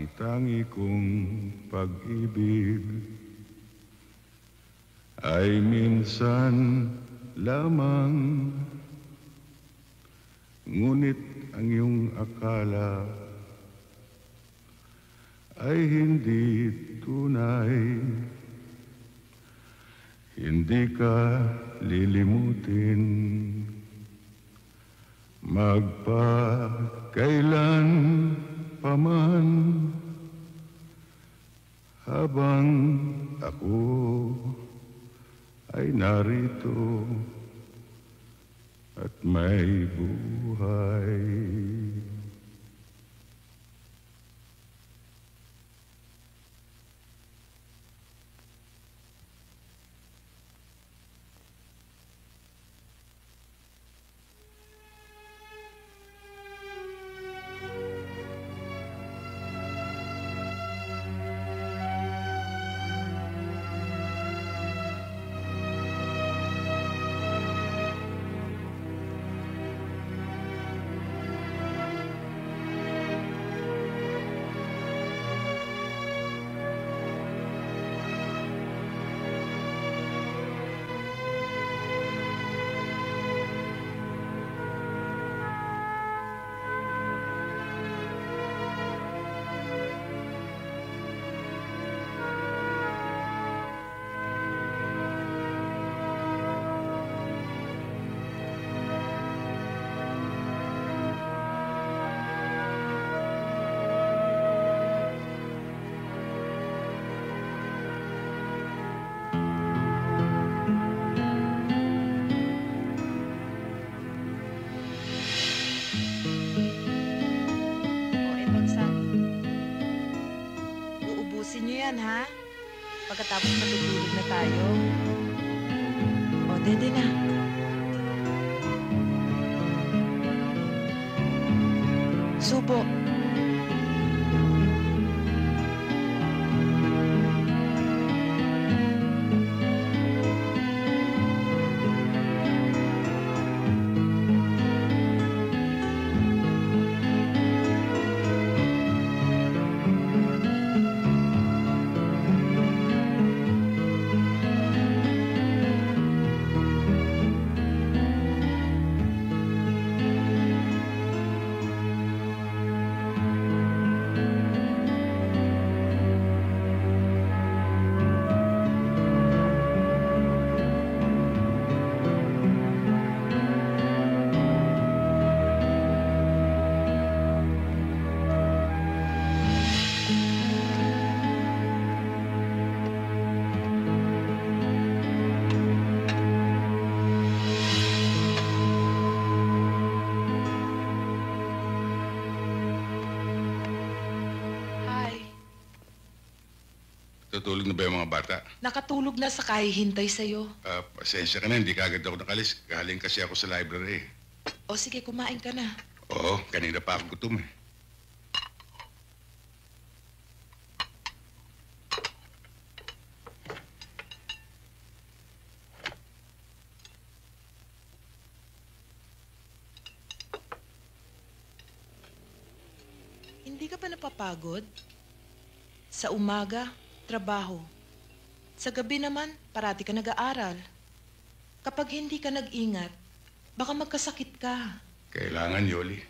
Ang tangi kong pag-ibig ay minsan lamang, ngunit ang iyong akala ay hindi tunay. Hindi ka lilimutin magpakailan paman, habang ako ay narito at may buhay. Ha? Pagkatapos matutulog na tayo. O, dede na. Subo. Tutulog na ba yung mga bata? Nakatulog na sa kahihintay sa'yo. Pasensya ka na, hindi kagad ako nakalis. Galing kasi ako sa library. O sige, kumain ka na. Oo, kanina pa ako gutom eh. Hindi ka ba napapagod? Sa umaga, trabaho. Sa gabi naman, parati ka nag-aaral. Kapag hindi ka nag-ingat, baka magkasakit ka. Kailangan, Yoli.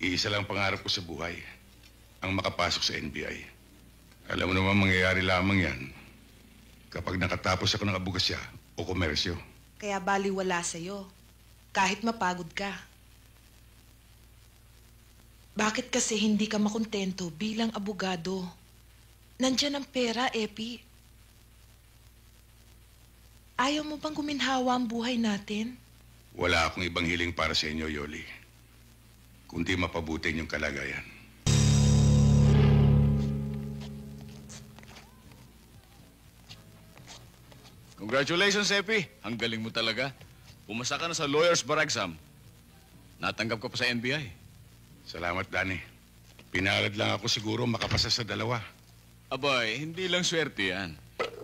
Iisa lang pangarap ko sa buhay. Ang makapasok sa NBI. Alam mo naman, mangyayari lamang yan kapag nakatapos ako ng abugasya o komersyo. Kaya baliwala sa'yo, kahit mapagod ka. Bakit kasi hindi ka makontento bilang abogado? Nandiyan ang pera, Epi. Ayaw mo bang guminhawa ang buhay natin? Wala akong ibang hiling para sa inyo, Yoli. Kundi mapabutin yung kalagayan. Congratulations, Epi. Ang galing mo talaga. Pumasa ka na sa lawyer's bar exam. Natanggap ka pa sa NBI. Salamat, Danny. Pinalad lang ako siguro makapasa sa dalawa. Abay, hindi lang swerte yan.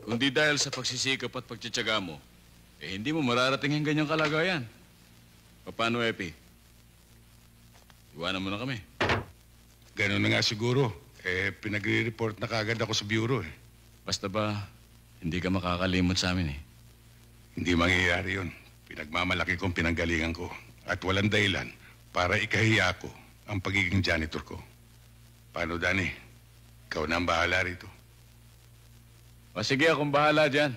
Kundi dahil sa pagsisikap at pagtsatsaga mo, hindi mo mararating ang ganyang kalagayan. Paano, Epi? Iwanan mo na kami. Ganun na nga siguro. Pinagre-report na kagad ako sa bureau eh. Basta ba, hindi ka makakalimot sa amin eh. Hindi mangyayari yun. Pinagmamalaki kong pinanggalingan ko. At walang dahilan para ikahiya ko ang pagiging janitor ko. Paano, Danny? Ikaw na ang bahala rito. O sige, akong bahala dyan.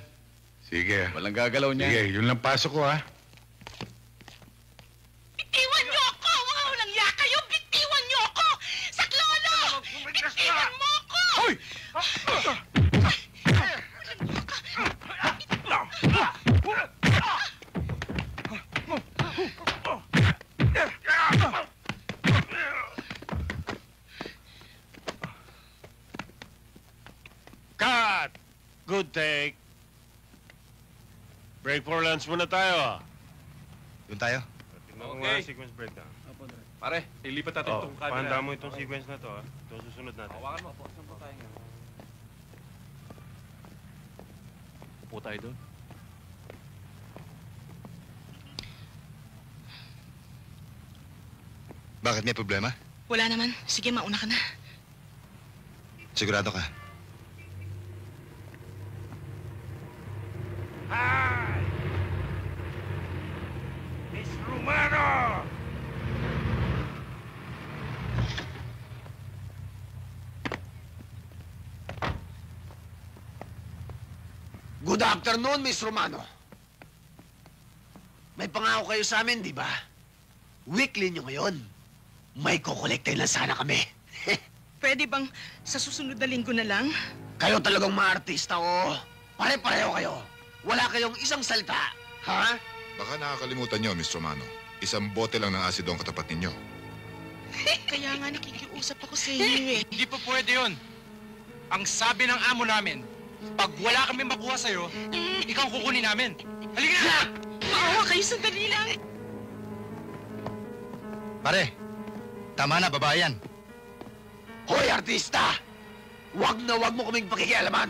Sige. Walang gagalaw niya. Sige, yun lang pasok ko, ha? Bitiwan niyo ako! Mga walang ya kayo! Bitiwan niyo ako! Saklolo! Bitiwan mo ako! Hoy! Cut! Good take. Break for lunch muna tayo. Doon tayo. Tingnan mo nga ang sequence breakdown. Pare, ilipat natin itong camera. Pahanda mo itong sequence na to, ha? Ito ang susunod natin. Hawakan mo po. Saan po tayo ngayon? Upo tayo doon. Bakit may problema? Wala naman. Sige, mauna ka na. Sigurado ka? Hi! Miss Romano! Good afternoon, Miss Romano. May pangako kayo sa amin, di ba? Weekly nyo ngayon. May kukolektahin lang sana kami. Pwede bang sa susunod na linggo na lang? Kayo talagang mga artista, oh. Pare-pareho kayo. Wala kayong isang salita. Ha? Baka nakakalimutan nyo, Miss Romano. Isang bote lang ng asido ang katapat ninyo. Kaya nga nakikiusap ako sa inyo eh. Hindi po pwede yun. Ang sabi ng amo namin, pag wala kami makuha sa'yo, ikaw kukunin namin. Halika na! Maawa kayo, sandali lang. Pare, tama na, babae yan. Hoy, artista! Huwag na huwag mo kaming pakikialaman.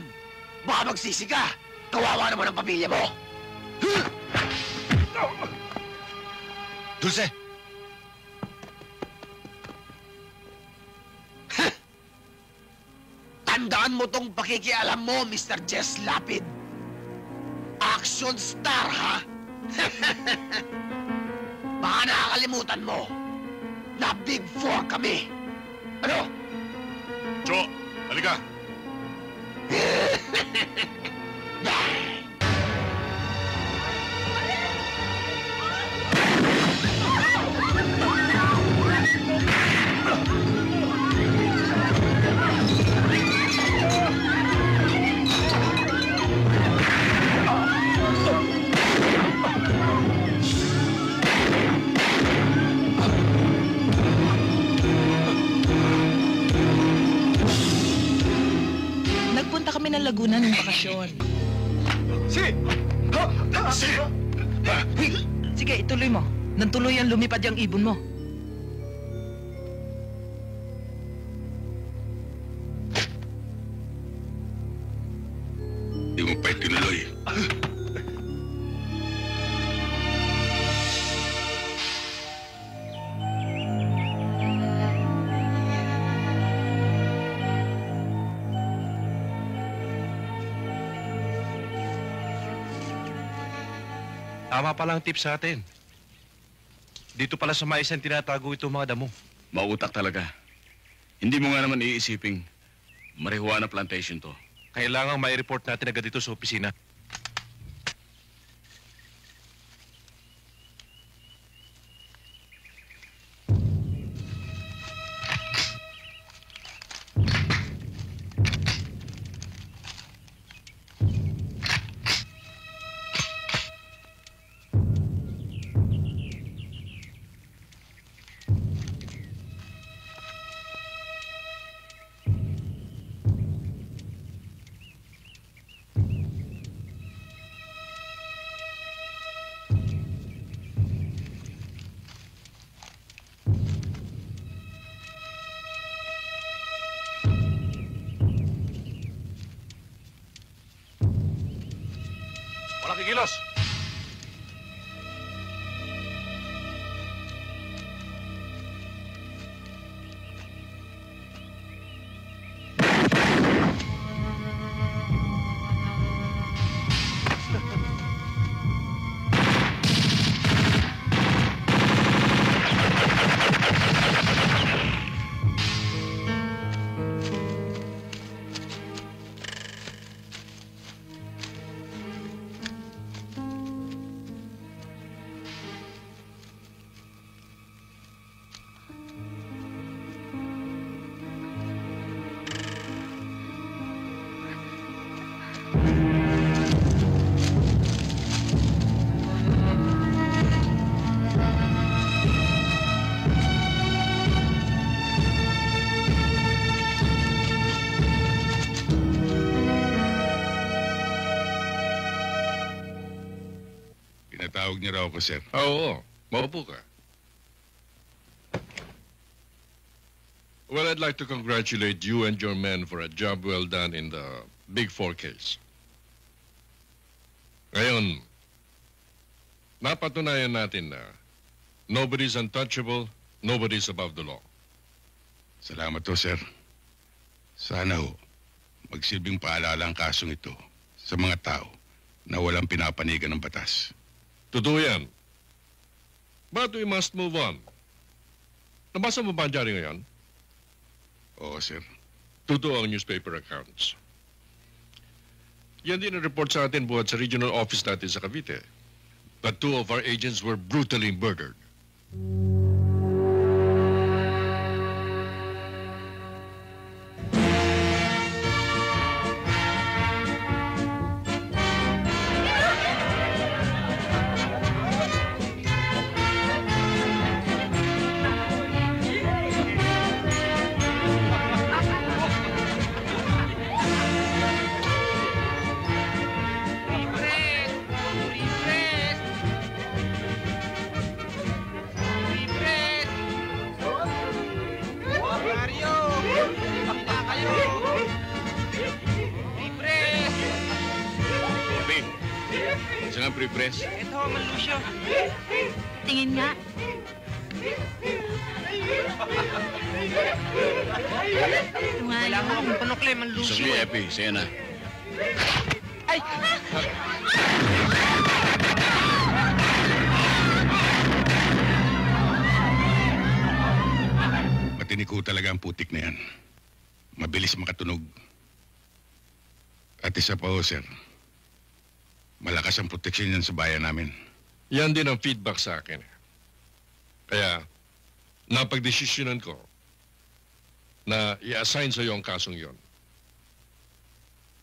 Baka magsisi ka. Kawawa naman ang pamilya mo. Dulce! Tandaan mo tong pakikialam mo, Mr. Jess Lapid. Action star, ha? Baka nakakalimutan mo na Big Four kami. Ano? Jo, halika. Nagpunta kami ng Laguna ng bakasyon. Sige, ituloy mo. Nang tuluyan lumipad yung ibon mo. Di mo pa itinuloy. Tama palang tip sa atin. Dito pala sa mais ang tinatago itong mga damo. Mautak talaga. Hindi mo nga naman iisiping marijuana plantation to. Kailangang mai-report natin agad dito sa opisina. Walang kikilos! Pinatawag niyo raw ako, sir. Oo, maupo ka. Well, I'd like to congratulate you and your men for a job well done in the Big Four case. Ngayon, napatunayan natin na nobody's untouchable, nobody's above the law. Salamat to, sir. Sana ho, magsilbing paalala ang kasong ito sa mga tao na walang pinapanigan ng batas. Totoo yan. But we must move on. Nabasa mo ba ang dyaryo ngayon? Oo, sir. Totoo ang newspaper accounts. Yan din ang report sa atin buhat sa regional office natin sa Cavite. That 2 of our agents were brutally murdered. Isa nga pre-press. Ito, Manlucio. Tingin nga. Wala mo akong panukle, Manlucio. Sige, Epi. Sige na. Ay! Matinik ho talaga ang putik na yan. Mabilis makatunog. At isa pa ho, sir. Malakas ang proteksyon yan sa bayan namin. Yan din ang feedback sa akin. Kaya, napagdesisyonan ko na i-assign sa iyo ang kasong yon.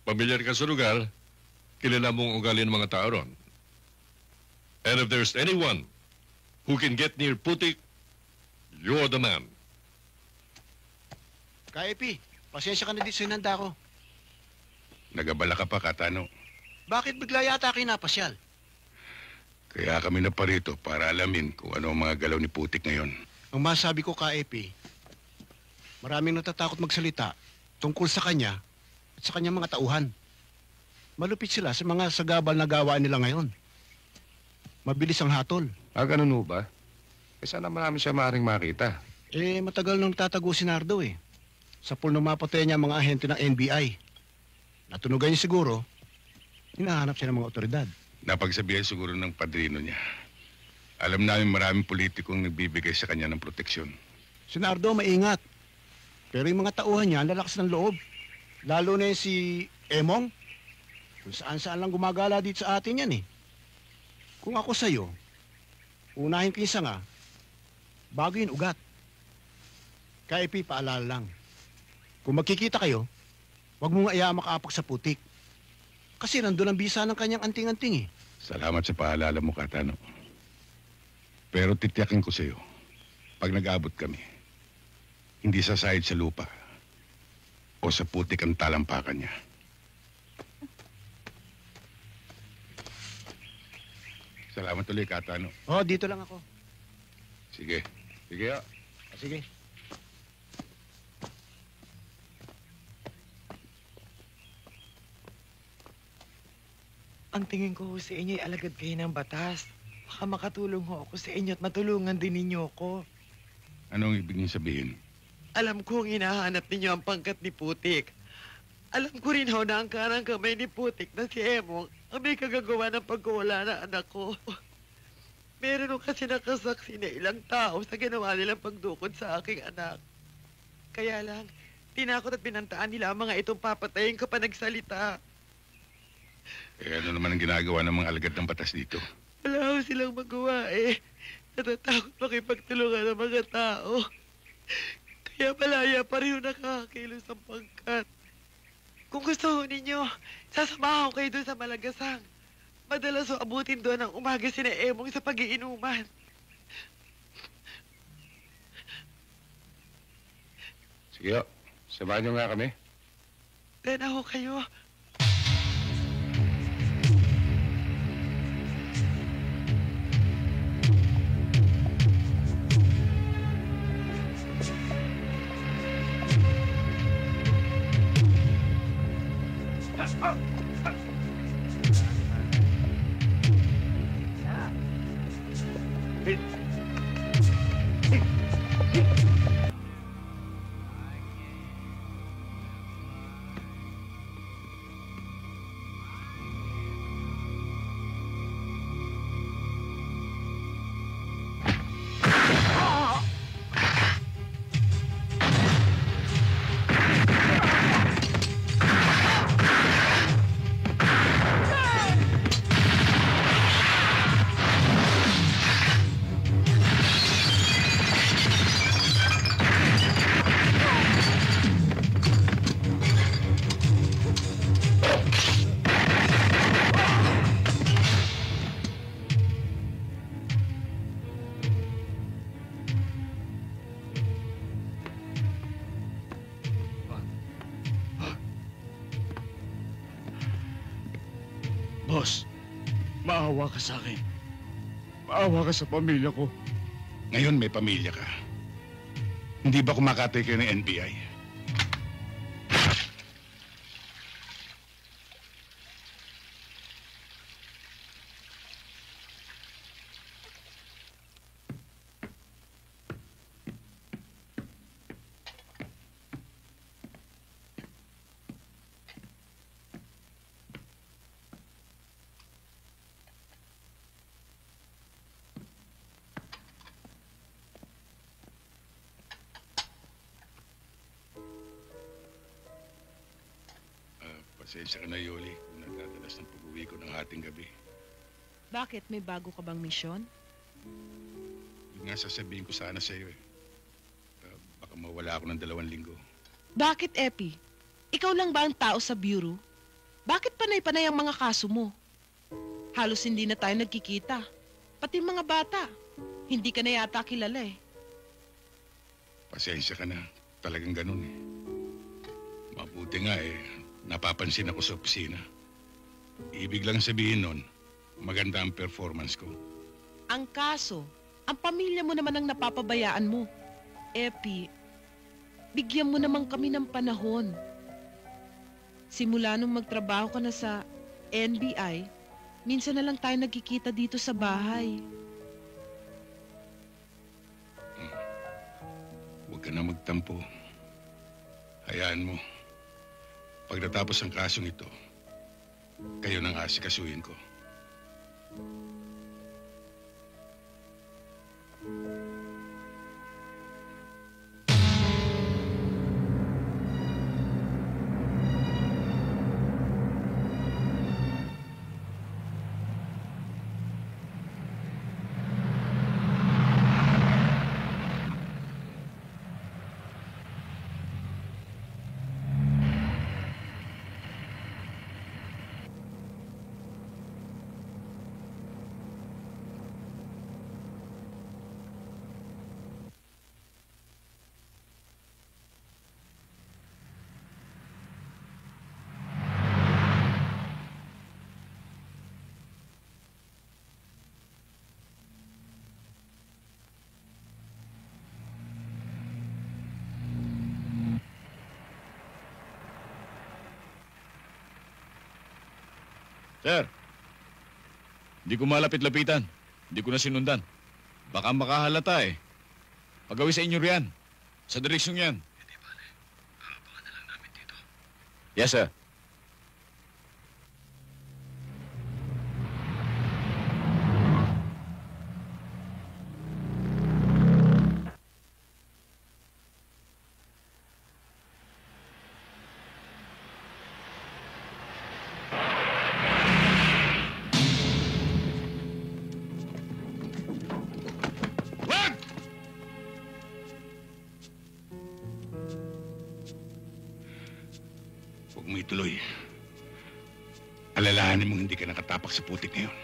Pamilyar ka sa lugar, kilala mo ang ugali ng mga tao ron. And if there's anyone who can get near Putik, you're the man. Ka-Epi, pasensya ka na dito sa hinanda ko. Nagabala ka pa, Katano. Bakit bigla yata kayo napasyal? Kaya kami na parito para alamin kung ano ang mga galaw ni Putik ngayon. Ang masabi ko, Ka-Epi, maraming natatakot magsalita tungkol sa kanya at sa kanyang mga tauhan. Malupit sila sa mga sagabal na gawa nila ngayon. Mabilis ang hatol. Ganun ho ba? Sana naman namin siya maaaring makita. Matagal nang tatago si Nardo eh. Sa pool nung mapatay niya mga ahente ng NBI. Natunugan niya siguro, hinahanap siya ng mga otoridad. Napagsabihan siguro ng padrino niya. Alam namin maraming politikong nagbibigay sa kanya ng proteksyon. Si Nardo maingat. Pero yung mga tauhan niya, lalakas ng loob. Lalo na yung si Emong. Kung saan-saan lang gumagala dito sa atin yan eh. Kung ako sa'yo, unahin ko yung sanga, bago yung ugat. Ka-Epi, paalala lang. Kung magkikita kayo, huwag mong ayaw makaapak sa Putik. Kasi nandun ang bisa ng kanyang anting-anting eh. Salamat sa paalala mo, Katano. Pero titiyakin ko sa'yo, pag nag-abot kami, hindi sasahid sa lupa o sa Putik ang talampakan niya. Salamat ulit, Katano. Oh, dito lang ako. Sige. Sige, ha. Sige. Ang tingin ko sa inyo ay alagad kayo ng batas. Baka makatulong ho ako sa inyo at matulungan din ninyo ako. Anong ibig niyo sabihin? Alam kong hinahanap ninyo ang pangkat ni Putik. Alam ko rin ho na ang karang kamay ni Putik na si Emong ang may kagagawa ng pagkawala ng anak ko. Meron ho kasi nakasaksi na ilang tao sa ginawa nilang pagdukod sa aking anak. Kaya lang, tinakot at pinantaan nila ang mga itong papatayin kapag nagsalita. Ano naman ang ginagawa ng mga alagad ng batas dito? Wala ho silang magawa eh. Natatakot makipagtulungan ng mga tao. Kaya malaya pa rin nakakakilos ang pangkat. Kung gusto ho ninyo, sasamahan ko kayo doon sa Malagasang. Madalas ho abutin doon ang umaga sina Emong sa pag-iinuman. Sige, samahan niyo nga kami. Tena ho kayo. Boss, maawa ka sa akin. Maawa ka sa pamilya ko. Ngayon may pamilya ka. Hindi ba kumakatay kayo ng NBI? Pasensya ka na, Yoli, kung nagdadalas ng pag-uwi ko ng hating gabi. Bakit? May bago ka bang misyon? Yun nga sasabihin ko sana sa iyo eh. Baka mawala ako ng 2 linggo. Bakit, Epi? Ikaw lang ba ang tao sa bureau? Bakit panay-panay ang mga kaso mo? Halos hindi na tayo nagkikita. Pati mga bata. Hindi ka na yata kilala eh. Pasensya ka na. Talagang ganun eh. Mabuti nga eh. Napapansin ako sa opisina. Ibig lang sabihin nun, maganda ang performance ko. Ang kaso, ang pamilya mo naman ang napapabayaan mo. Epi, bigyan mo naman kami ng panahon. Simula nung magtrabaho ka na sa NBI, minsan na lang tayo nagkikita dito sa bahay. Huwag ka na magtampo. Hayaan mo. Pagkatapos ang kasong ito, kayo nang asikasuhin ko. Sir, hindi ko malapit-lapitan. Hindi ko na sinundan. Baka makahalata eh. Pagawi sa inyo riyan. Sa direksyon yan. Hindi bale. Aabangan na lang namin dito. Yes, sir. Huwag mo ituloy. Alalahanin mong hindi ka nakatapak sa putik ngayon.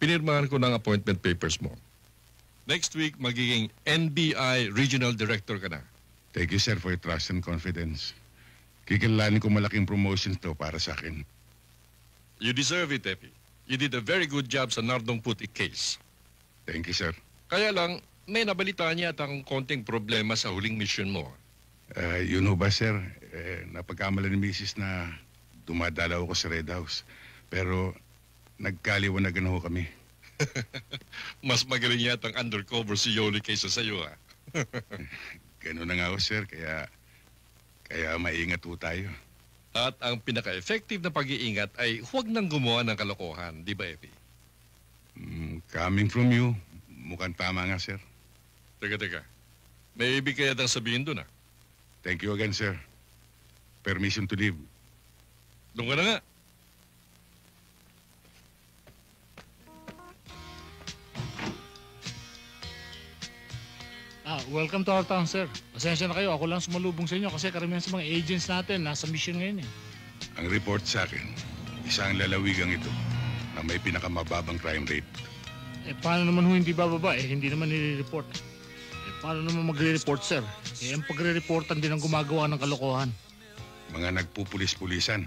pinirmahan ko ng appointment papers mo. Next week, magiging NBI Regional Director ka na. Thank you, sir, for your trust and confidence. Kikilalanin ko malaking promotion to para sa akin. You deserve it, Epi. You did a very good job sa Nardong Putik case. Thank you, sir. Kaya lang, may nabalitaan niya at ang konting problema sa huling mission mo. Yun ho ba, sir? Napagkamala ni Mrs. na dumadalaw ako sa Red House. Pero nagkaliwanagan ho kami. Mas magaling yata ang undercover si Yoli kaysa sa'yo, ha? Ganun na nga ho, sir. Kaya maingat ho tayo. At ang pinaka-effective na pag-iingat ay huwag nang gumawa ng kalokohan, di ba, Epi? Coming from you, mukhang tama nga, sir. Teka. May ibig kaya tang sabihin doon, ha? Thank you again, sir. Permission to leave. Doon ka na nga. Welcome to our town, sir. Pasensya na kayo, ako lang sumalubong sa inyo kasi karamihan sa mga agents natin nasa mission ngayon eh. Ang report sa akin, isang lalawigang ito na may pinakamababang crime rate. Paano naman ho hindi bababa? Hindi naman nire-report. Paano naman magre-report, sir? Ang pagre-reportan din ang gumagawa ng kalokohan. Mga nagpupulis-pulisan.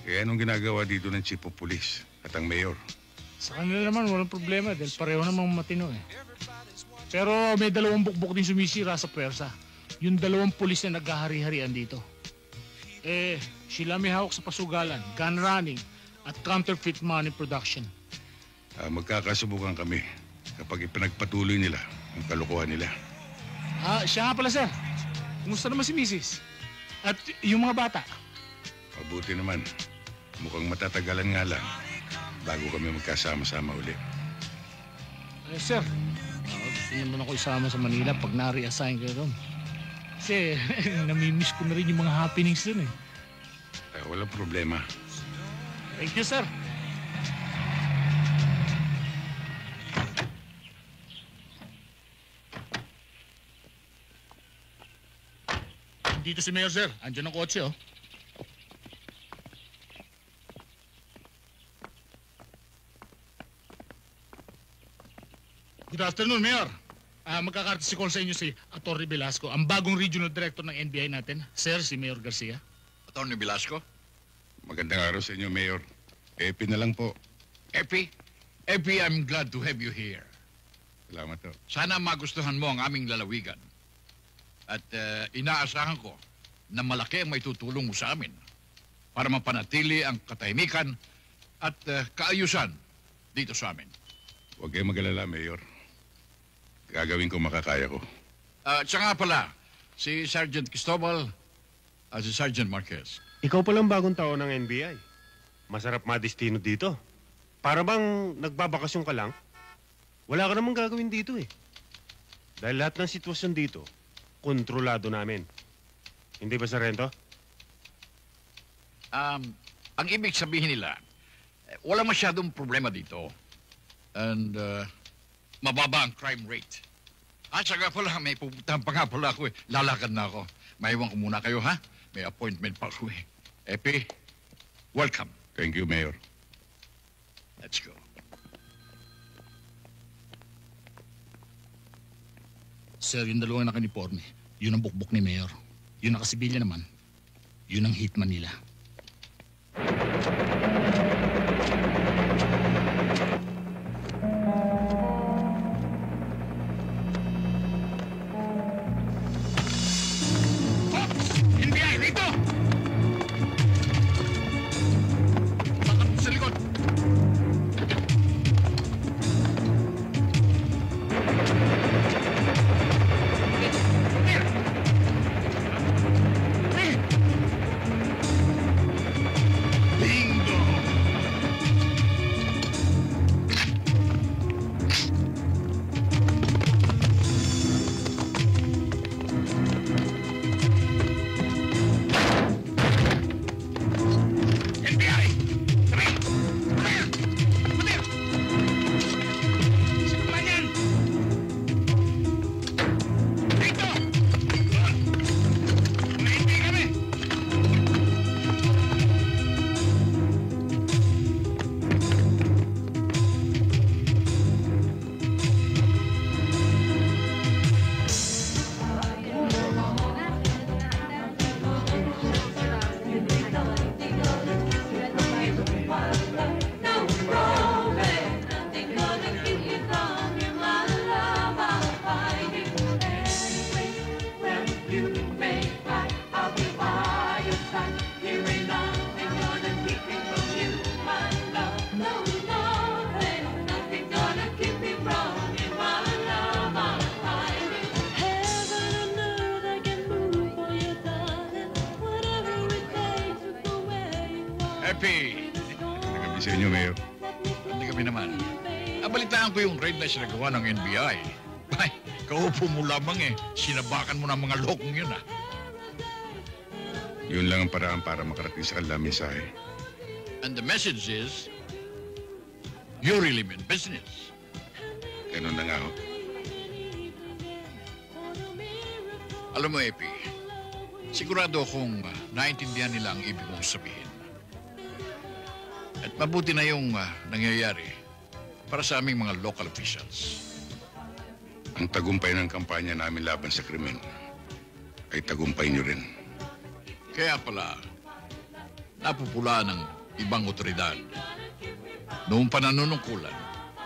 Anong ginagawa dito ng chief of police at ang mayor? Sa kanila naman, walang problema dahil pareho namang matino eh. Pero may dalawang bukbok din sumisira sa pwersa. Yung dalawang pulis na naghahari-harian dito. Sila may hawak sa pasugalan, gun running, at counterfeit money production. Magkakasubukan kami kapag ipinagpatuloy nila ang kalokohan nila. Siya nga pala, sir. Kumusta naman si Mrs.? At yung mga bata? Mabuti naman. Mukhang matatagalan nga lang bago kami magkasama-sama uli. Sir, gusto naman ako isama sa Manila pag na-reassign kayo doon. Kasi namimiss ko na rin yung mga happenings doon eh. Walang problema. Thank you, sir. Dito si Mayor, sir. Andiyan ang kotse, oh. Good afternoon, Mayor. Magkakartis call sa inyo si Atty. Velasco, ang bagong regional director ng NBI natin. Sir, si Mayor Garcia. Atty. Velasco? Magandang araw sa inyo, Mayor. Epi na lang po. Epi? Epi, I'm glad to have you here. Salamat po. Sana magustuhan mo ang aming lalawigan. At inaasahan ko na malaki ang may tutulong mo sa amin para mapanatili ang katahimikan at kaayusan dito sa amin. Huwag kayong mag-alala, Mayor. Gagawin ko makakaya ko. Siya nga pala, si Sergeant Cristobal at si Sergeant Marquez. Ikaw palang bagong tao ng NBI. Masarap madestino dito. Para bang nagbabakasyon ka lang? Wala ka namang gagawin dito eh. Dahil lahat ng sitwasyon dito, kontrolado namin. Hindi ba, Sargento? Ang ibig sabihin nila, wala masyadong problema dito. And mababa ang crime rate. At saka pala, may pupuntahan pa nga pala ako eh. Lalakad na ako. Maiwan ko muna kayo, ha? May appointment pa ako eh. Epi, welcome. Thank you, Mayor. Let's go. Sir, yung dalawang nakaniporme, yun ang bukbok ni Mayor. Yung nakasibilya naman, yun ang hitman nila. NBI, rito! Bakit sa likod? Epi! Nagabi sa inyo, Mayor. Hindi kami naman. Nabalitaan ko yung raid na sinagawa ng NBI. Ay, kaupo mo lamang eh. Sinabakan mo ng mga lokong yun ah. Yun lang ang paraan para makarating sa kanilang mensahe. And the message is, you really mean business. Ganun na nga ho. Alam mo, Epi, sigurado akong naintindihan nila ang ibig mong sabihin. At mabuti na yung nangyayari para sa aming mga local officials. Ang tagumpay ng kampanya namin laban sa krimen ay tagumpay niyo rin. Kaya pala, napupula ng ibang otoridad. Noong pananunungkulan,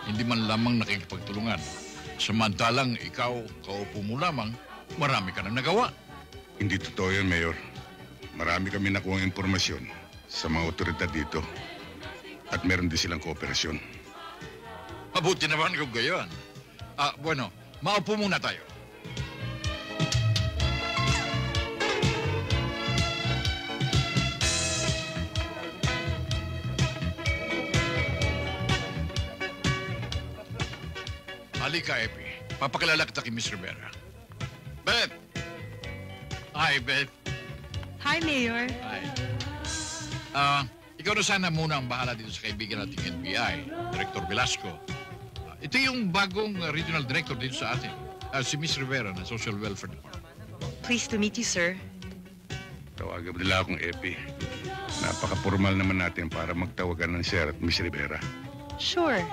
hindi man lamang nakikipagtulungan. Samantalang ikaw, kaupo mo lamang, marami ka nang nagawa. Hindi totoo yun, Mayor. Marami kami nakuha impormasyon sa mga otoridad dito. At meron din silang kooperasyon. Mabuti naman kung gayon. Bueno, maupo muna tayo. Halika, Epi. Papakilala kita kay Miss Rivera. Beth! Hi, Beth. Hi, Mayor. Hi. Ikaw na sana muna ang bahala dito sa kaibigan nating NBI, Director Velasco. Ito yung bagong regional director dito sa atin. Si Miss Rivera ng Social Welfare Department. Pleased to meet you, sir. Tawagan nila akong Epi. Napaka-formal naman natin para magtawagan ng Sir at Miss Rivera. Sure.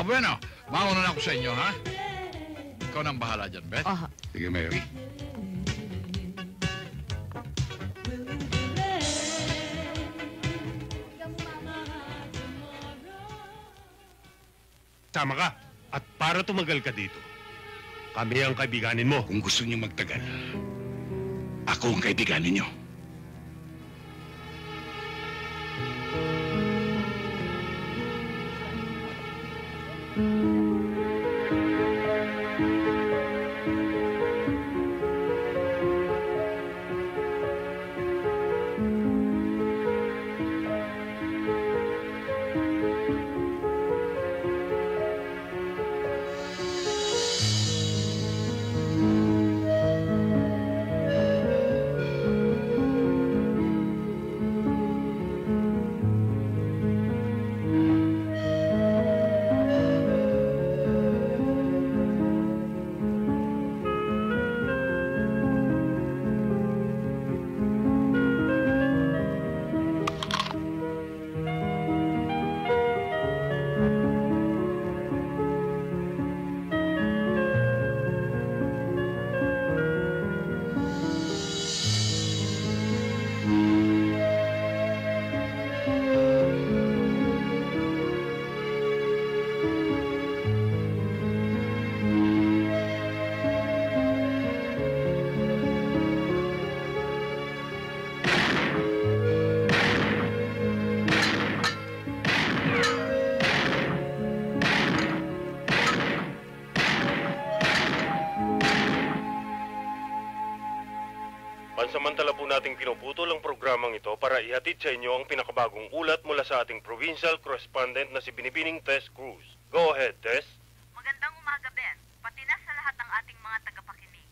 Bueno, mauna na ako sa inyo, ha? Ikaw nang bahala dyan, Beth. Sige, Mayor. Tama ka. At para tumagal ka dito, kami ang kaibiganin mo. Kung gusto niyo magtagal, ako ang kaibiganin niyo. Pansamantala po nating pinuputol ang programang ito para ihatid sa inyo ang pinakabagong ulat mula sa ating provincial correspondent na si Binibining Tess Cruz. Go ahead, Tess. Magandang umaga, Ben. Pati na sa lahat ng ating mga tagapakinig.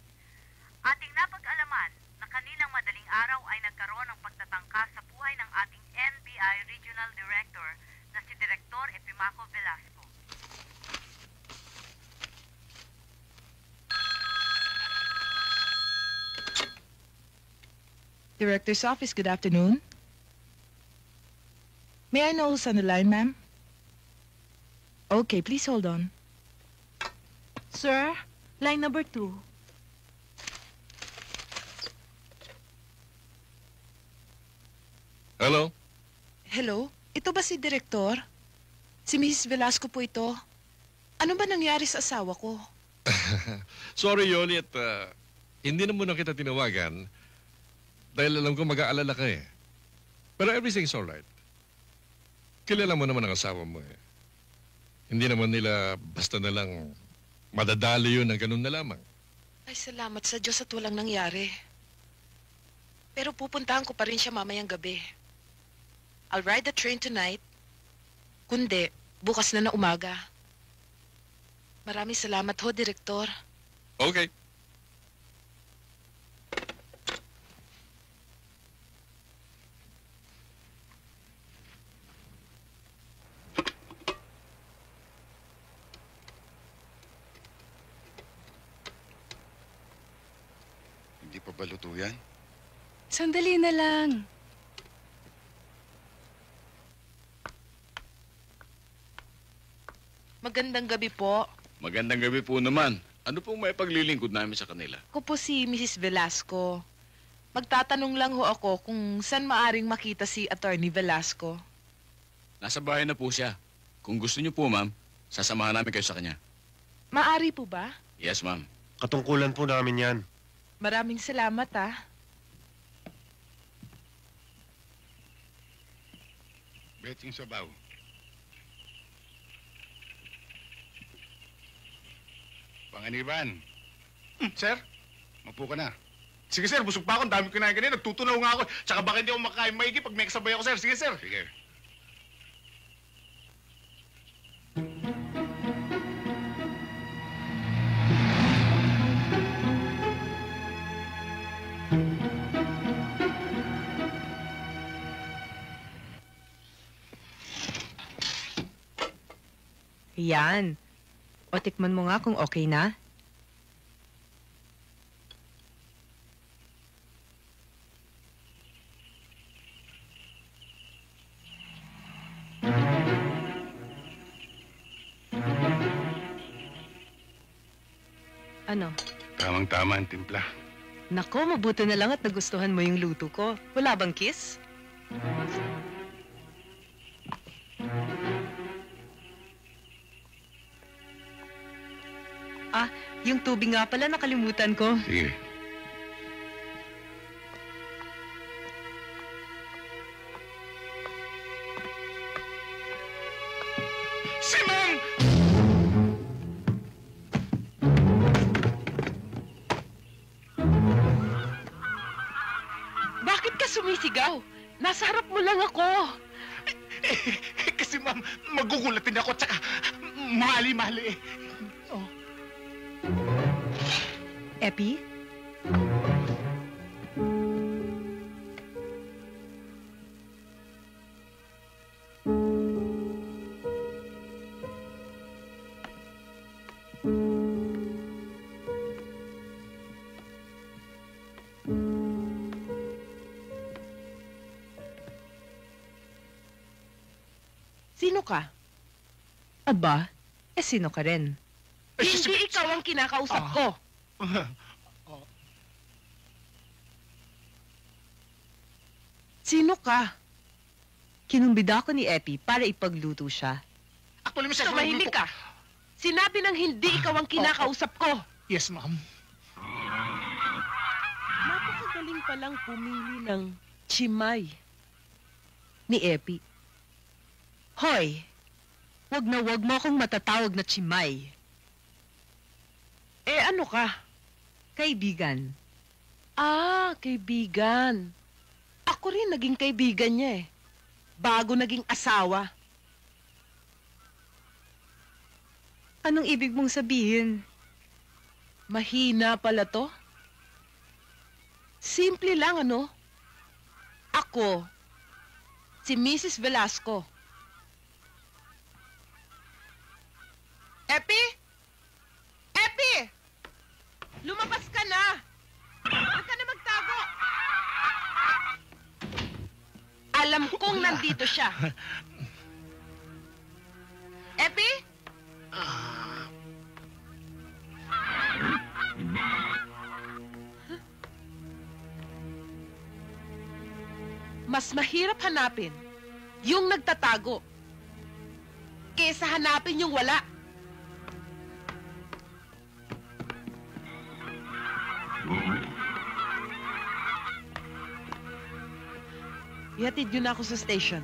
Ating napag-alaman na kaninang madaling araw ay nagkaroon ng pagtatangka sa buhay ng ating NBI Regional Director na si Director Epimaco Velasco. Director's office, good afternoon. May I know who's on the line, ma'am? Okay, please hold on. Sir, line number 2. Hello? Hello? Ito ba si Direktor? Si Mrs. Velasco po ito. Ano ba nangyari sa asawa ko? Sorry, Yoli, at hindi na muna kita tinawagan dahil alam ko mag-aalala ka eh. Pero everything's alright. Kilala mo naman ang asawa mo eh. Hindi naman nila basta na lang madadali yun ng ganun na lamang. Ay, salamat sa Diyos at walang nangyari. Pero pupuntahan ko pa rin siya mamayang gabi. I'll ride the train tonight. Kundi, bukas na umaga. Maraming salamat ho, Direktor. Okay. Hindi pa ba luto yan? Sandali na lang. Magandang gabi po. Magandang gabi po naman. Ano pong may paglilingkod namin sa kanila? Ako po si Mrs. Velasco. Magtatanong lang ho ako kung saan maaring makita si Attorney Velasco. Nasa bahay na po siya. Kung gusto niyo po, ma'am, sasamahan namin kayo sa kanya. Maari po ba? Yes, ma'am. Katungkulan po namin yan. Maraming salamat, ah. Betting sabaw. Panganiban. Sir? Mapo ka na. Sige, sir. Busog pa ako. Ang dami ko kinain kanina. Nagtutunaw nga ako. Tsaka baka hindi ako makakain maigi pag may kasabay ako, sir. Sige, sir. Sige. Yan. O tikman mo nga kung okay na. Ano? Tamang-tama ang timpla. Nako, mabuti na lang at nagustuhan mo yung luto ko. Wala bang kiss? Ah, yung tubig nga pala nakalimutan ko. Sige. Si Ma'am! Bakit ka sumisigaw? Nasa harap mo lang ako. Kasi ma'am, magugulatin ako tsaka mali-mali. Oh. Epi? Sino ka? Aba, sino ka rin? Hindi ikaw ang kinakausap ko. Sino ka? Kinumbida ko ni Epi para ipagluto siya. Actually, Mr. Tumahimik ka. Sinabi ng hindi ikaw ang kinakausap ko. Yes, ma'am. Napakagaling palang pumili ng chimay. Ni Epi. Hoy, wag na wag mo akong matatawag na chimay. Eh, ano ka? Kaibigan. Ah, kaibigan. Ako rin naging kaibigan niya eh. Bago naging asawa. Anong ibig mong sabihin? Mahina pala to. Simple lang, ano? Ako, si Mrs. Velasco. Epi? Epi! Lumabas ka na! Huwag ka na magtago! Alam kong nandito siya. Epi? Mas mahirap hanapin yung nagtatago kesa hanapin yung wala. Ihatid yun ako sa station.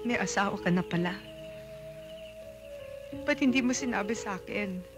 May asawa ka na pala. Ba't hindi mo sinabi sa akin?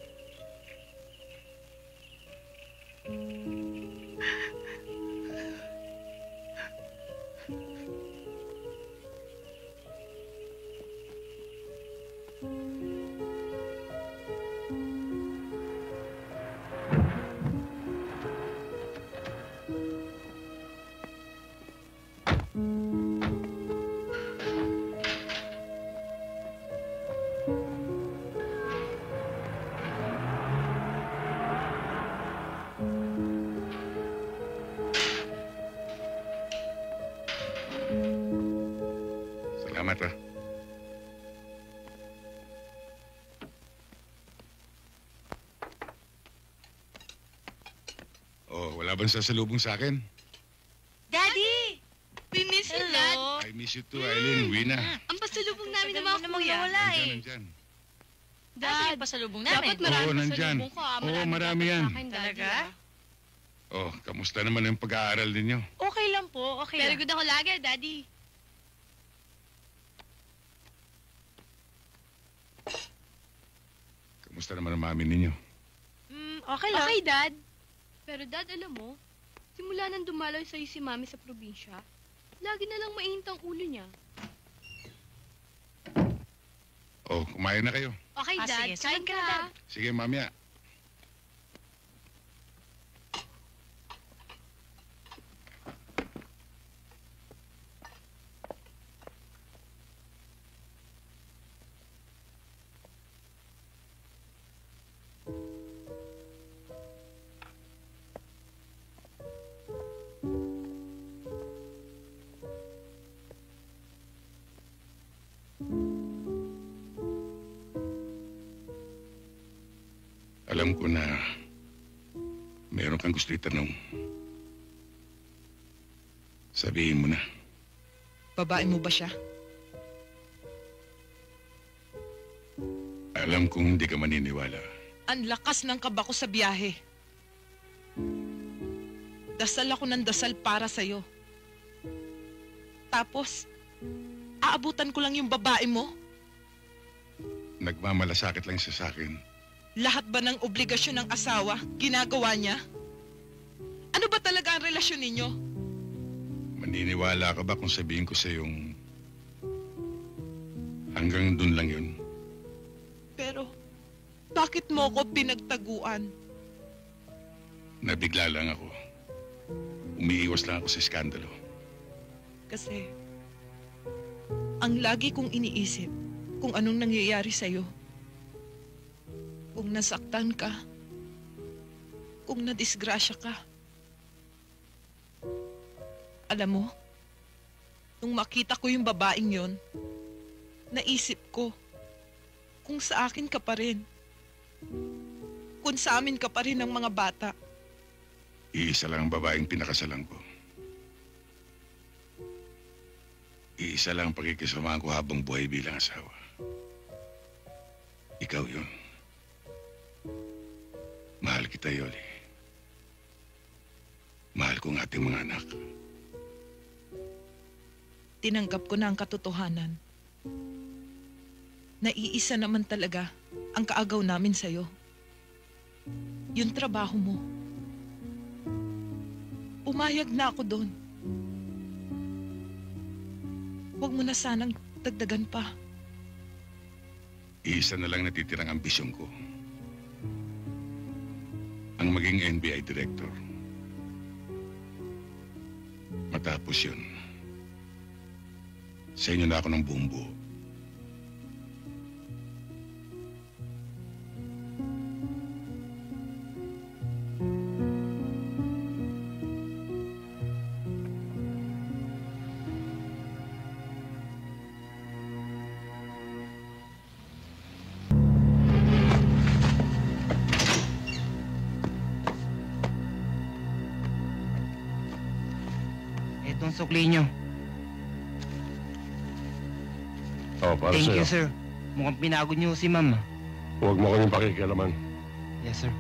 Salamat, ha? Oh, wala bang sasalubong sa akin? Daddy! We miss you, Dad. I miss you too, Eileen. Uwi na. Ang pasalubong namin ng mga kuya. Wala Nandyan. Dad, yung pasalubong namin. Dapat marami nandyan. Oo, marami yan. Talaga? Oh, kamusta naman yung pag-aaral ninyo? Okay lang po, okay Very good ako lagi, Daddy. Kamusta naman ang mami ninyo? Okay lang. Okay, Dad. Pero Dad, alam mo, simula nang dumalaw sa'yo si Mami sa probinsya, lagi na lang mainit ang ulo niya. Oh, kumain na kayo. Okay, Dad. Sige, kain ka na, Dad. Sige, mamaya. Alam ko na meron kang gusto itanong. Sabihin mo na. Babae mo ba siya? Alam kong hindi ka maniniwala. Ang lakas ng kaba ko sa biyahe. Dasal ako ng dasal para sa'yo. Tapos, aabutan ko lang yung babae mo? Nagmamalasakit lang siya sa akin. Lahat ba ng obligasyon ng asawa, ginagawa niya? Ano ba talaga ang relasyon ninyo? Maniniwala ka ba kung sabihin ko sa yung hanggang dun lang yun? Pero, bakit mo ko pinagtaguan? Nabigla lang ako. Umiiwas lang ako sa iskandalo. Kasi, ang lagi kong iniisip kung anong nangyayari sa'yo. Kung nasaktan ka, kung nadisgrasya ka. Alam mo, nung makita ko yung babaeng yon, naisip ko, kung sa akin ka pa rin, kung sa amin ka pa rin ng mga bata. Iisa lang ang babaeng pinakasalan ko. Iisa lang ang pagkikisamahan ko habang buhay bilang asawa. Ikaw yun. Mahal kita, Yoli. Mahal ko ang ating mga anak. Tinanggap ko na ang katotohanan. Naiisa naman talaga ang kaagaw namin sa'yo. Yung trabaho mo. Umayag na ako doon. Huwag mo na sanang dagdagan pa. Iisa na lang natitirang ambisyon ko. Ang maging NBI director. Matapos yun, sa inyo na ako ng buong buo. Itong sukli nyo. Oh, para Thank sa'yo. you, sir. Mukhang pinagod nyo si ma'am. Huwag mo kaming pakikialaman. Yes, sir.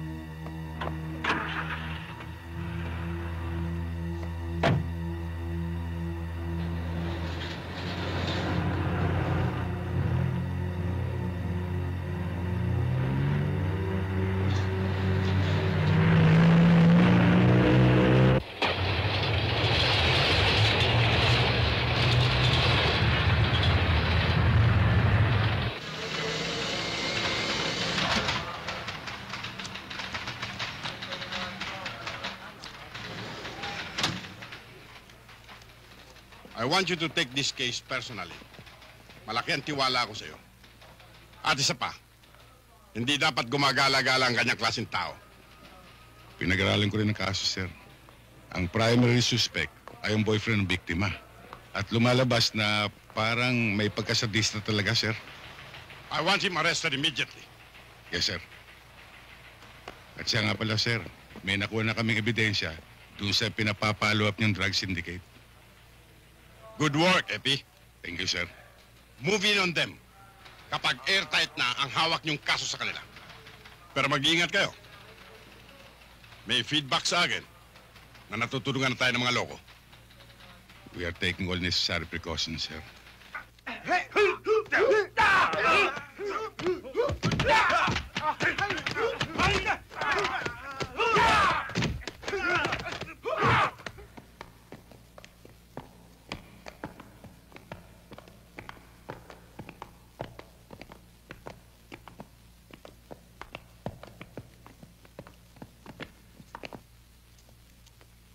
I want you to take this case personally. Malaki ang tiwala ko sa'yo. At isa pa, hindi dapat gumagala-gala ang kanyang klaseng tao. Pinag-aralan ko rin ang kaso, sir. Ang primary suspect ay ang boyfriend ng biktima. At lumalabas na parang may pagkasadista talaga, sir. I want him arrested immediately. Yes, sir. At siya nga pala, sir, may nakuha na kaming ebidensya doon sa pinapapalo up niyang drug syndicate. Good work, Epi. Thank you, sir. Move in on them kapag airtight na ang hawak niyong kaso sa kanila. Pero mag-iingat kayo. May feedback sa akin na natutulungan na tayo ng mga loko. We are taking all necessary precautions, sir.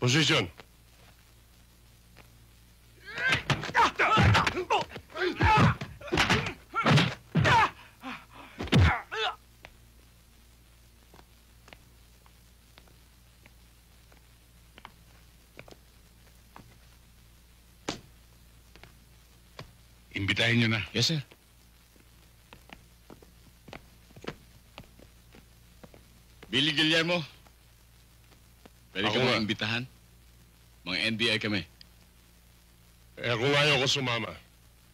Position. Imbitahin niyo na. Yes, sir. Billy Guillermo. Pwede Ako ka nga. mga imbitahan? Mga NBI kami. Kung ayaw ko sumama.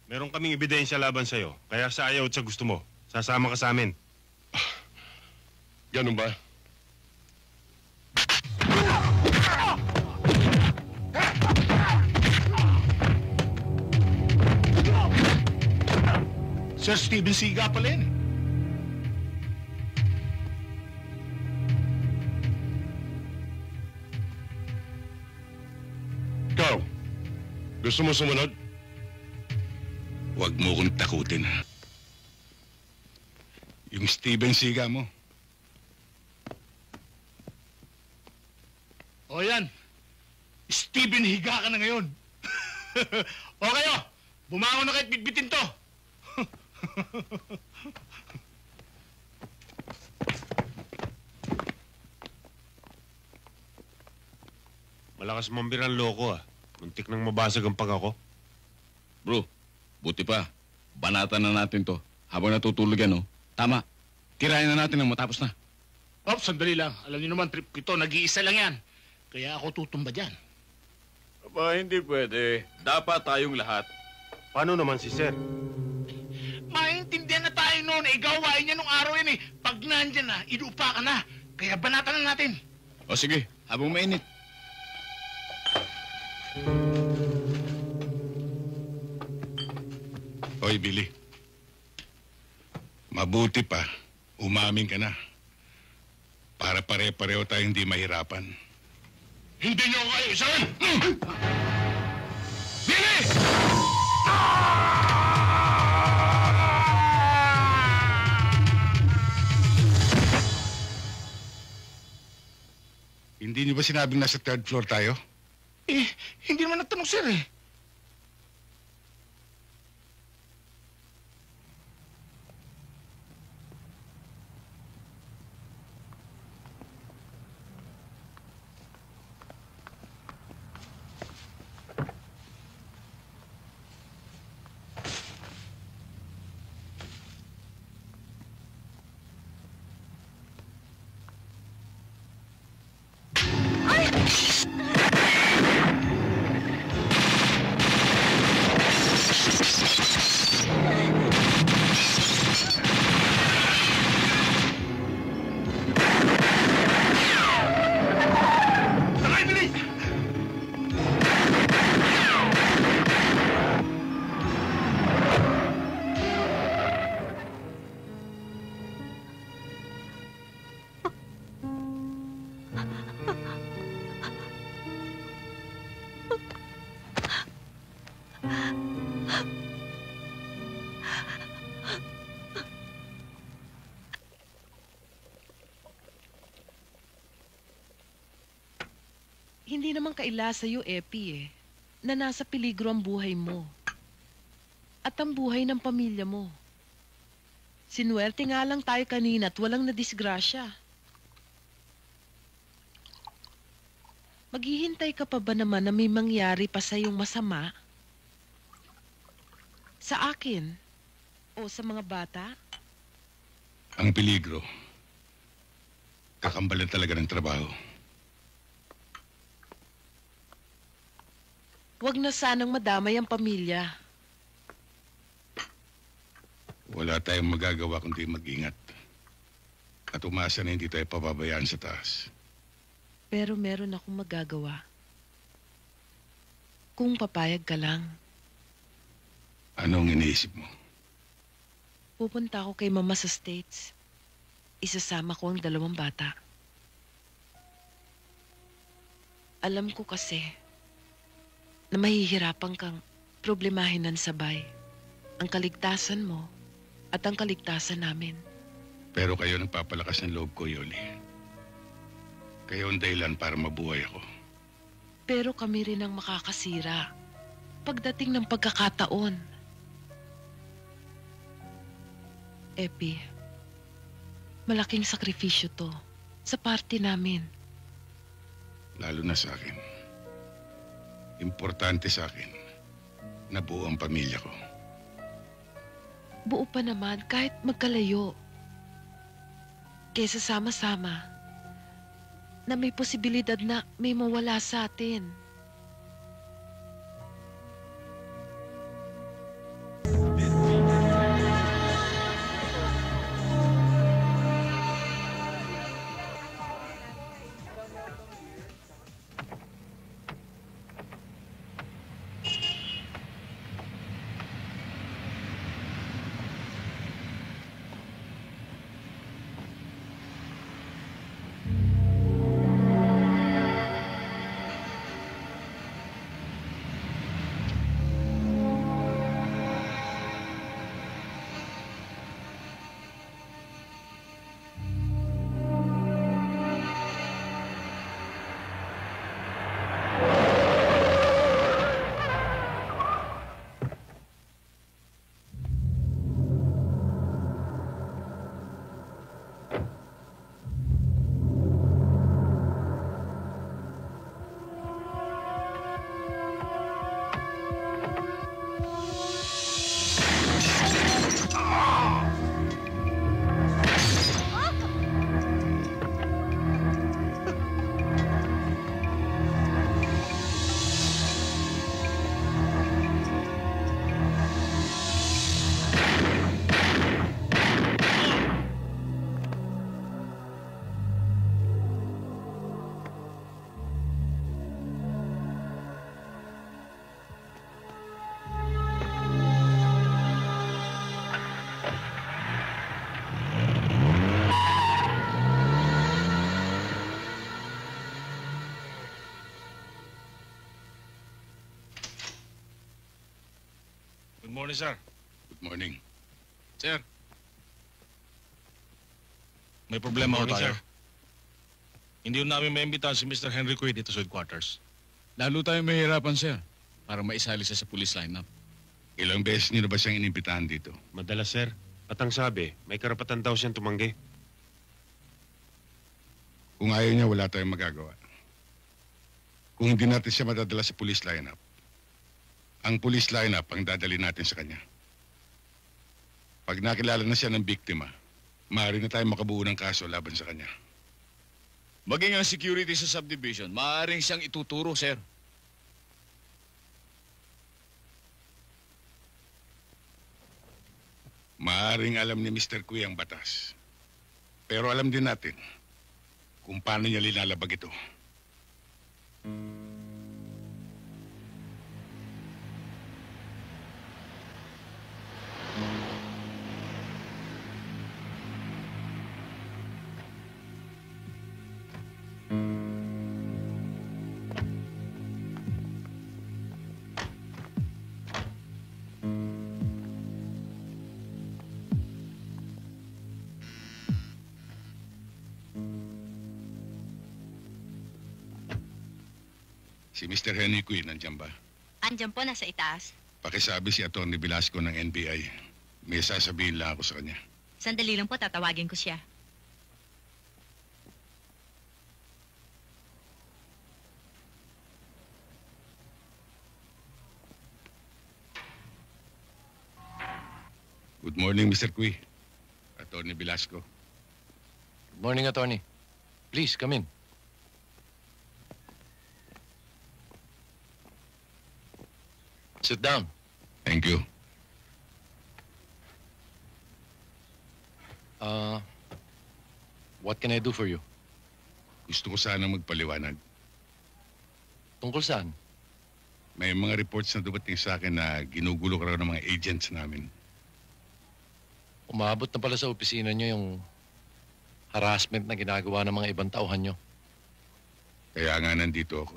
Meron kaming ebidensya laban sa'yo. Kaya sa ayaw at sa gusto mo, sasama ka sa amin. Ganun ba? Sir Steven Siga pala yun. Ikaw, gusto mo sumunod? Huwag mo kong takutin. Yung Steven Siga mo. O yan. Steven, higa ka na ngayon. O kayo, bumangon na kahit bitbitin to. Malakas mambira ang loko ah. Muntik nang mabasag ang pag ako. Bro, buti pa. Banatan na natin to. Habang natutulog yan, oh. Tama. Tirayan na natin nang matapos na. Ops, sandali lang. Alam niyo naman, trip ko ito. Nag-iisa lang yan. Kaya ako tutumba dyan. Aba, hindi pwede. Dapat tayong lahat. Paano naman si Sir? Maintindihan na tayo noon. Eh, gawain niya nung araw yan eh. Pag nandyan na, inuupa ka na. Kaya banatan na natin. O sige, habang mainit. Hoy, Billy. Mabuti pa, umamin ka na. Para pare-pareho tayong hindi mahirapan. Hindi niyo ako kayo, isahan! Billy! Hindi niyo ba sinabing nasa third floor tayo? Eh, hindi naman natanong, sir eh. Hindi naman kaila sa'yo, Epi eh. na nasa peligro ang buhay mo at ang buhay ng pamilya mo. Sinuwerte nga lang tayo kanina at walang nadisgrasya. Maghihintay ka pa ba naman na may mangyari pa sa iyong masama? Sa akin o sa mga bata? Ang peligro, kakambalan talaga ng trabaho. Huwag na sanang madamay ang pamilya. Wala tayong magagawa kundi mag-ingat. At umasa na hindi tayo pababayaan sa taas. Pero meron akong magagawa. Kung papayag ka lang. Anong iniisip mo? Pupunta ako kay Mama sa States. Isasama ko ang 2 bata. Alam ko kasi na mahihirapan kang problemahin ng sabay ang kaligtasan mo at ang kaligtasan namin. Pero kayo nagpapalakas ng loob ko, Yoli. Kayo ang dahilan para mabuhay ako. Pero kami rin ang makakasira pagdating ng pagkakataon. Epi, malaking sakripisyo to sa party namin. Lalo na sa akin. Importante sa akin na buo ang pamilya ko. Buo pa naman kahit magkalayo. Kesa sama-sama na may posibilidad na may mawala sa atin. Good morning, sir. Good morning. Sir. May problema ho Good morning, tayo. sir. Hindi ho namin maimbitahan si Mr. Henry Quay dito sa headquarters. Lalo tayong mahirapan, sir, para maisali siya sa police lineup. Ilang beses niyo na ba siyang inimbitahan dito? Madalas, sir. At ang sabi, may karapatan daw siyang tumanggi. Kung ayaw niya, wala tayong magagawa. Kung hindi natin siya madadala sa police lineup, ang police lineup ang dadali natin sa kanya. Pag nakilala na siya ng biktima, maaari na tayo makabuo ng kaso laban sa kanya. Maging ang security sa subdivision, maaaring siyang ituturo, sir. Maaring alam ni Mr. Kui ang batas. Pero alam din natin kung paano niya linalabag ito. Si Mr. Henry Quinn, nandiyan ba? Andyan po, nasa itaas. Pakisabi si Atty. Velasco ng NBI. May sasabihin lang ako sa kanya. Sandali lang po, tatawagin ko siya. Good morning, Mr. Cui. Atty. Velasco. Good morning, attorney. Please, come in. Sit down. Thank you. What can I do for you? Gusto ko sana magpaliwanag. Tungkol saan? May mga reports na dumating sa akin na ginugulo ka raw ng mga agents namin. Umabot na pala sa opisina nyo yung harassment na ginagawa ng mga ibang tauhan nyo. Kaya nga nandito ako.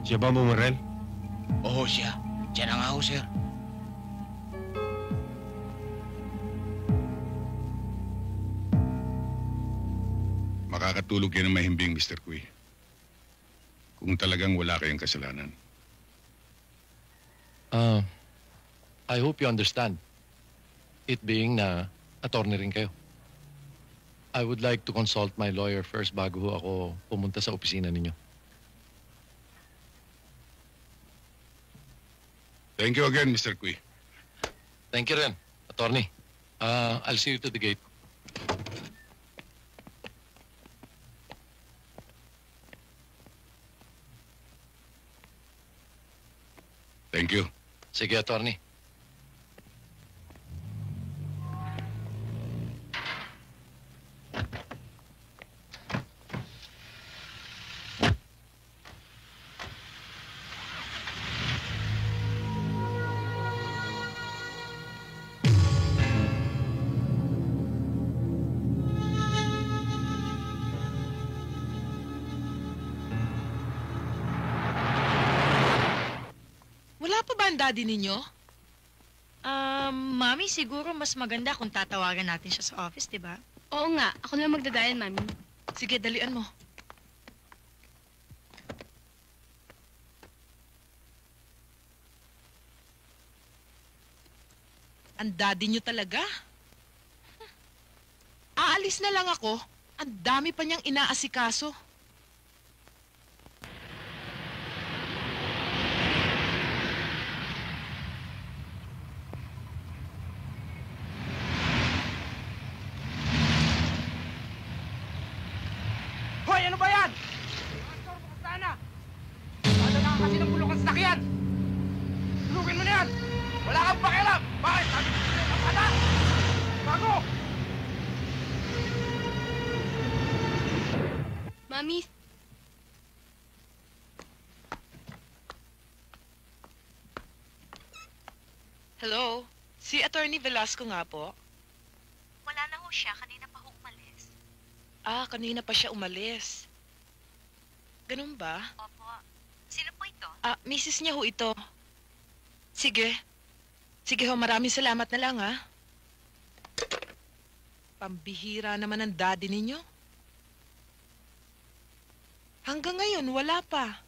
Siya ba bumarel? Oo, siya. Siya na nga ho, sir. Makakatulog yan ng mahimbing, Mr. Cui. Kung talagang wala kayong kasalanan. I hope you understand. It being na attorney rin kayo. I would like to consult my lawyer first bago ho ako pumunta sa opisina ninyo. Thank you again, Mr. Cui. Thank you rin, attorney. I'll see you to the gate. Thank you. Sige, attorney. Wala pa ba ang daddy ninyo? Mami, siguro mas maganda kung tatawagan natin siya sa office, di ba? Oo nga, ako na magdadayan, Mami. Sige, dalian mo. Ang daddy nyo talaga? Aalis na lang ako. Ang dami pa niyang inaasikaso. Hoy, ano ba yan? Pastor, bukas sana. Ano na kasi ng bulok ang sasakyan? Tulugin mo na yan. Wala kang pakialam. Bakit? Sabi ko sa'yo, kapata. Bago. Mami, Hello? Si Attorney Velasco nga po. Wala na ho siya. Kanina pa ho umalis. Kanina pa siya umalis. Ganun ba? Opo. Sino po ito? Misis niya ho ito. Sige. Sige ho, maraming salamat na lang, ha? Pambihira naman ang daddy ninyo. Hanggang ngayon, wala pa.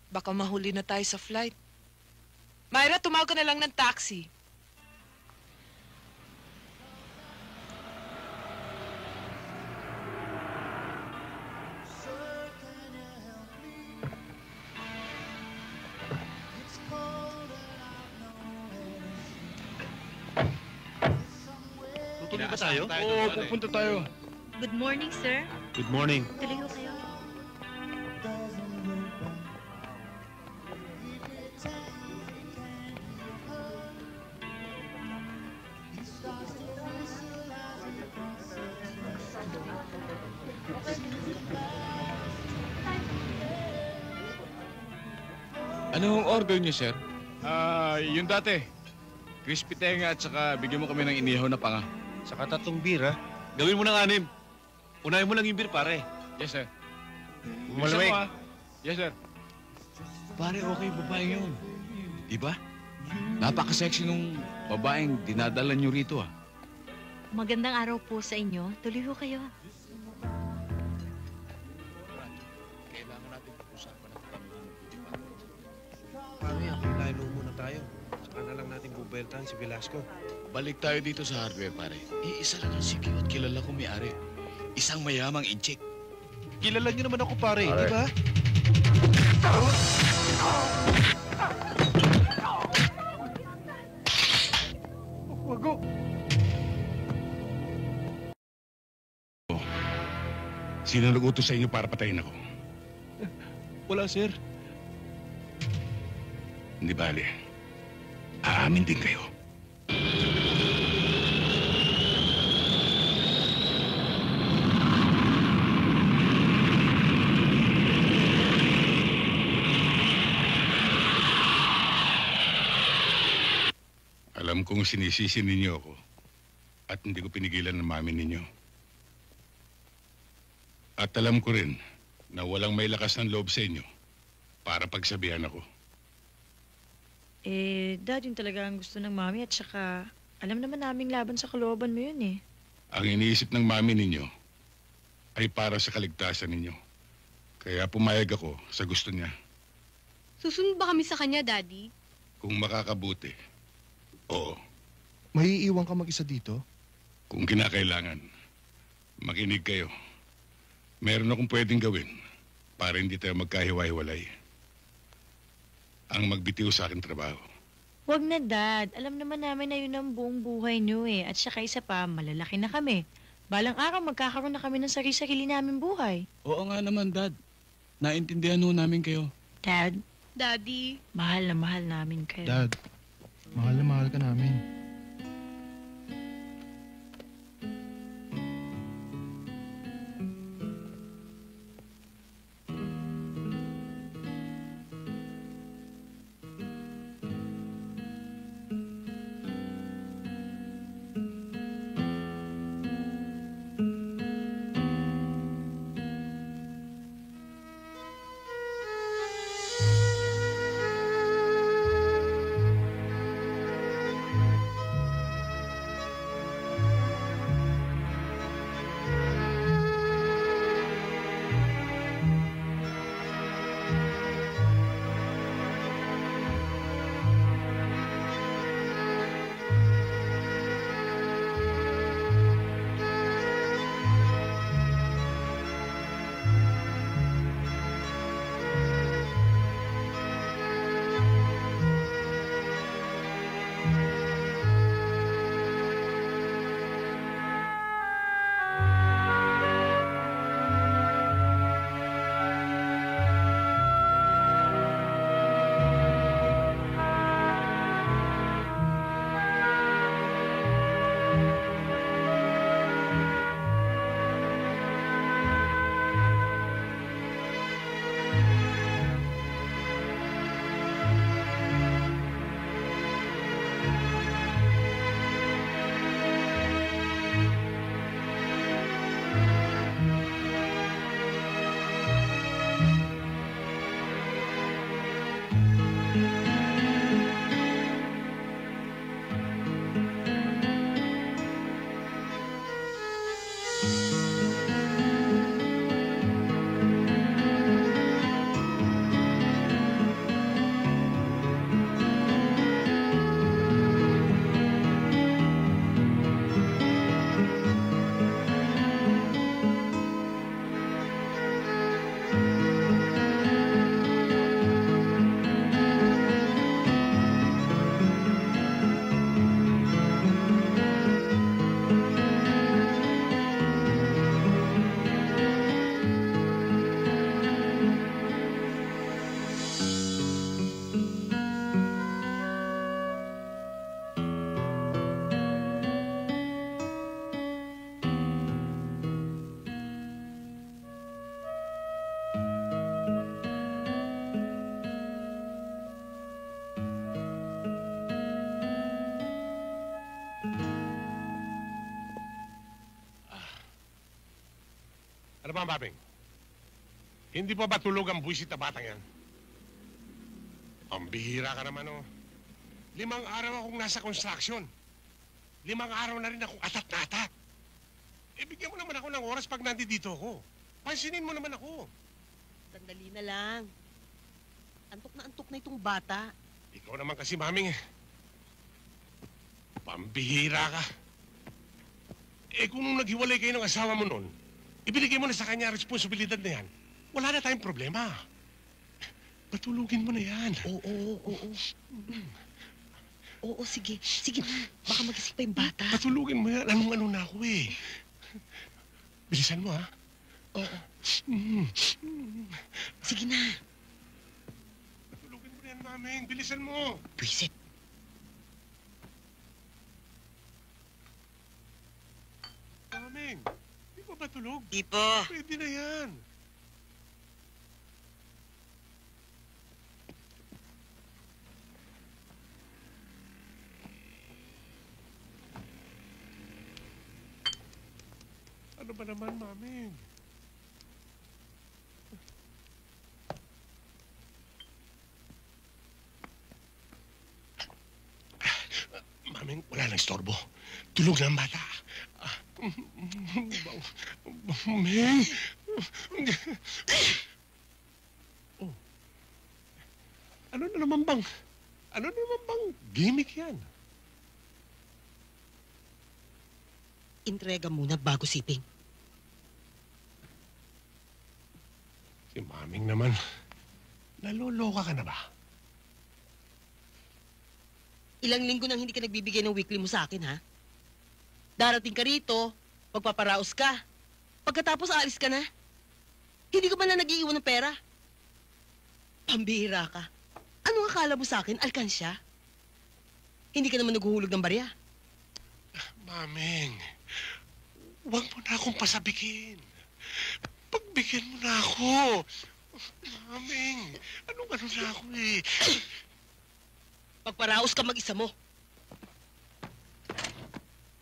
Baka mahuli na tayo sa flight. Myra, tumawag ka na lang ng taxi. Tutuloy ba tayo? Oo, pupunta tayo. Good morning, sir. Good morning. Tuloy ho kayo. Anong order niyo, sir? Yung dati. Crispy tenga at saka bigyan mo kami ng inihaw na panga. Saka 3 beer, ha? Gawin mo ng 6. Unahin mo lang yung beer, pare. Yes, sir. Malamig. Bilisan mo, ha? Yes, sir. Pare, okay babae yun. Di ba? Napaka-sexy nung babaeng dinadala niyo rito, ha? Magandang araw po sa inyo. Tuloy ho kayo. Kailangan natin pag-usapan ang tanungan ng puti pa. Paano yan? Lalo muna tayo. Saka na lang natin bubeltahan si Velasco. Balik tayo dito sa hardware, pare. Iisa lang ang sikyo at kilala ko may-ari. Isang mayamang inchik. Kilala niyo naman ako, pare, di ba? Wago! Sino nag-utos sa inyo para patayin ako? Wala, sir. Hindi bale. Aamin din kayo. Alam kong sinisisi ninyo ako at hindi ko pinigilan ng mami ninyo. At alam ko rin na walang may lakas ng loob sa inyo para pagsabihan ako. Dad, yun talaga ang gusto ng mami at saka alam naman naming laban sa kalooban mo yun eh. Ang iniisip ng mami ninyo ay para sa kaligtasan ninyo. Kaya pumayag ako sa gusto niya. Susunod ba kami sa kanya, Daddy? Kung makakabuti, oo. May iiwan ka mag-isa dito? Kung kinakailangan, makinig kayo. Meron akong pwedeng gawin para hindi tayo magkahiwa-hiwalay. Ang magbitiw sa aking trabaho. Wag na, Dad. Alam naman namin na yun ang buong buhay niyo eh. At saka isa pa, malalaki na kami. Balang araw, magkakaroon na kami ng sarili-sarili namin buhay. Oo nga naman, Dad. Naintindihan ho namin kayo. Dad, Daddy. mahal na mahal namin kayo. Dad, mahal na mahal ka namin. Ano ba, Babing? Hindi pa ba tulog ang buwisit na batang yan? Ang bihira ka naman, oh. 5 araw akong nasa construction. 5 araw na rin akong atat na atat. Bigyan mo naman ako ng oras pag nandito ako. Pansinin mo naman ako. Sandali na lang. Antok na itong bata. Ikaw naman kasi, maming, pambihira ka. Kung nung naghiwalay kayo ng asawa mo noon, ibinigay mo na sa kanya ang responsibilidad na yan, wala na tayong problema. Patulugin mo na yan. Oo, sige. Sige na. Baka magising pa yung bata. Patulugin mo yan. Anong-ano na ako eh. Bilisan mo, ha? Oo. Sige na. Patulugin mo na yan, maming. Bilisan mo. Bisit. Maming, di pa ba tulog? Di pa. Pwede na yan. Ano ba naman, maming? Maming, wala nang istorbo. Tulog na ang bata. Maming! Oh. Ano na naman bang gimmick yan? Intrega muna bago siping. Si maming naman, naloloka ka na ba? Ilang linggo nang hindi ka nagbibigay ng weekly mo sa akin, ha? Darating ka rito, magpaparaos ka. Pagkatapos aalis ka na. Hindi ka man lang nag-iiwan ng pera. Pambihira ka. Anong akala mo sa akin, alkansya? Hindi ka naman naghuhulog ng barya. Maming, huwag mo na akong pasabikin. Pagbigyan mo na ako. Maming, anong-ano na ako eh. Pagparaos ka mag-isa mo.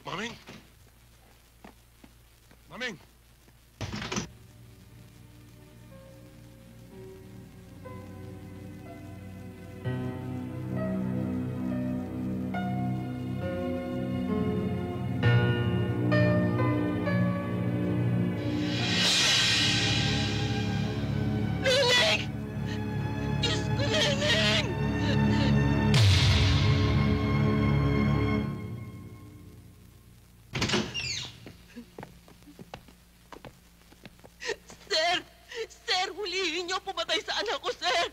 Maming! Maming! Neneng! Diyos ko, Neneng! Sir, hulihin niyo. Pumatay sa anak ko, sir.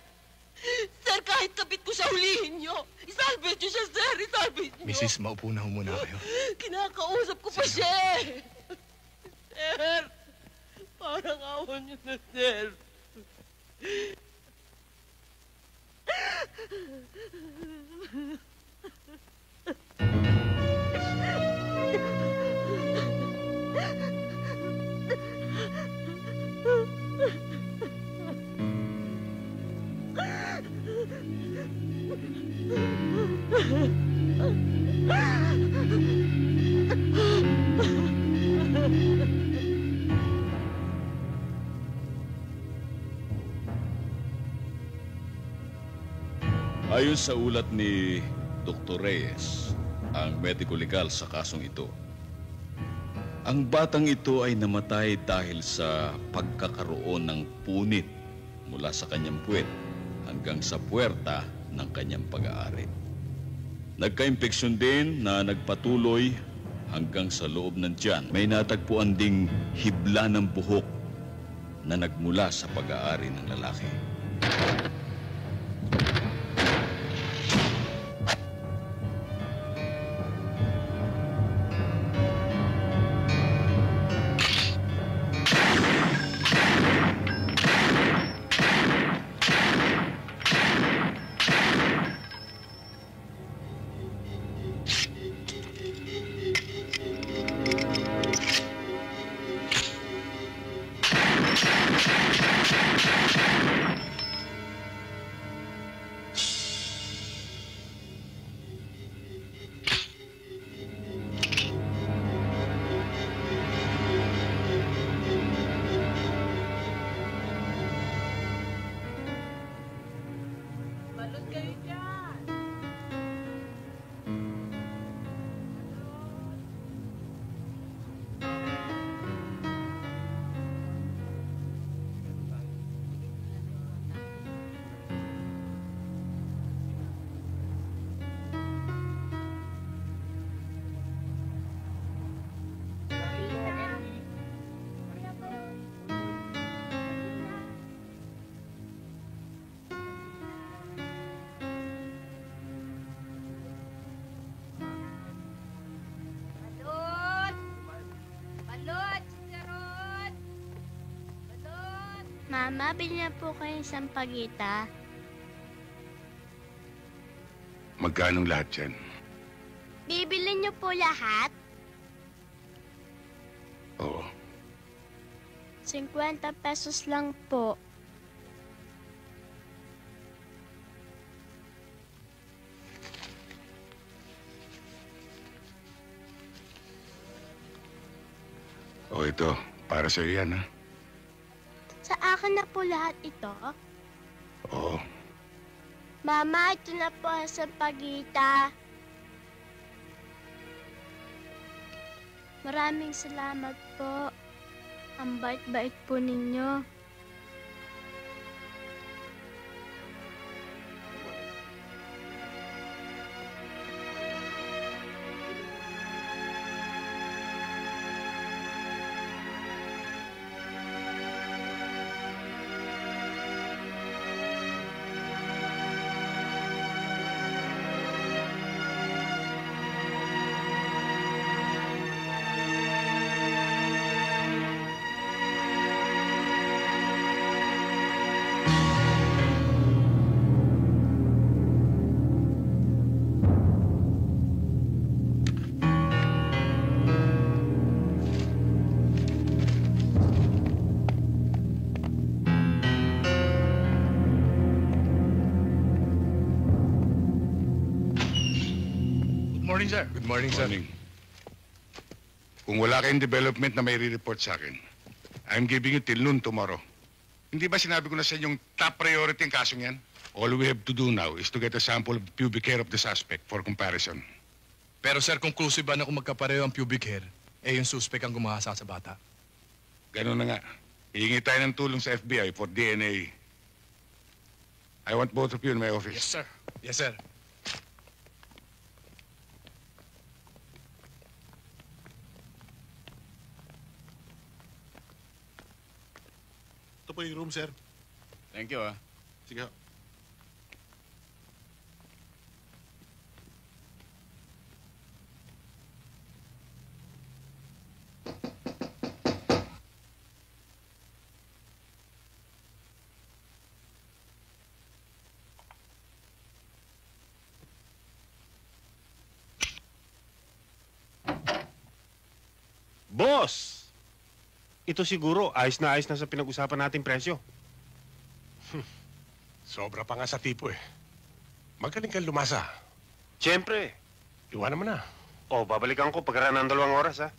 Sir, kahit kabit ko siya, hulihin niyo. Isalvage niyo siya, sir. Isalvage niyo. Mrs., maupo na ho muna kayo. Kinakausap ko pa siya eh. Sir, parang awan niyo na, sir. Ayon sa ulat ni Dr. Reyes, ang medico legal sa kasong ito, ang batang ito ay namatay dahil sa pagkakaroon ng punit mula sa kanyang puwet hanggang sa puwerta ng kanyang pag-aari. Nagka-impeksyon din na nagpatuloy hanggang sa loob ng tiyan. May natagpuan ding hibla ng buhok na nagmula sa pag-aari ng lalaki. Mama, bilhin na po kayo ng sampagita. Magkanong lahat yan? Bibilin niyo po lahat? Oo. 50 pesos lang po. O ito, para sa'yo yan, ha? Sa akin na po lahat ito? Oo. Mama, ito na po ang sampagita. Maraming salamat po. Ang bait-bait po ninyo. Morning, sir. Good morning, sir. Kung wala kayong development na may re-report sa akin, I'm giving you till noon tomorrow. Hindi ba sinabi ko na sa inyong top priority ang kasong yan? All we have to do now is to get a sample of pubic hair of the suspect for comparison. Pero sir, conclusive ba na kung magkapareho ang pubic hair, eh yung suspect ang gumahasa sa bata? Ganun na nga. Hihingi tayo ng tulong sa FBI for DNA. I want both of you in my office. Yes, sir. Yes, sir. Ito po yung room, sir. Thank you, ah. Sige ho. Boss! Ito siguro, ayos na sa pinag-usapan nating presyo. Sobra pa nga sa tipo eh. Magaling kang lumasa. Siyempre. Iwanan mo na. O, babalikan ko pagkaraan ng 2 oras, ha?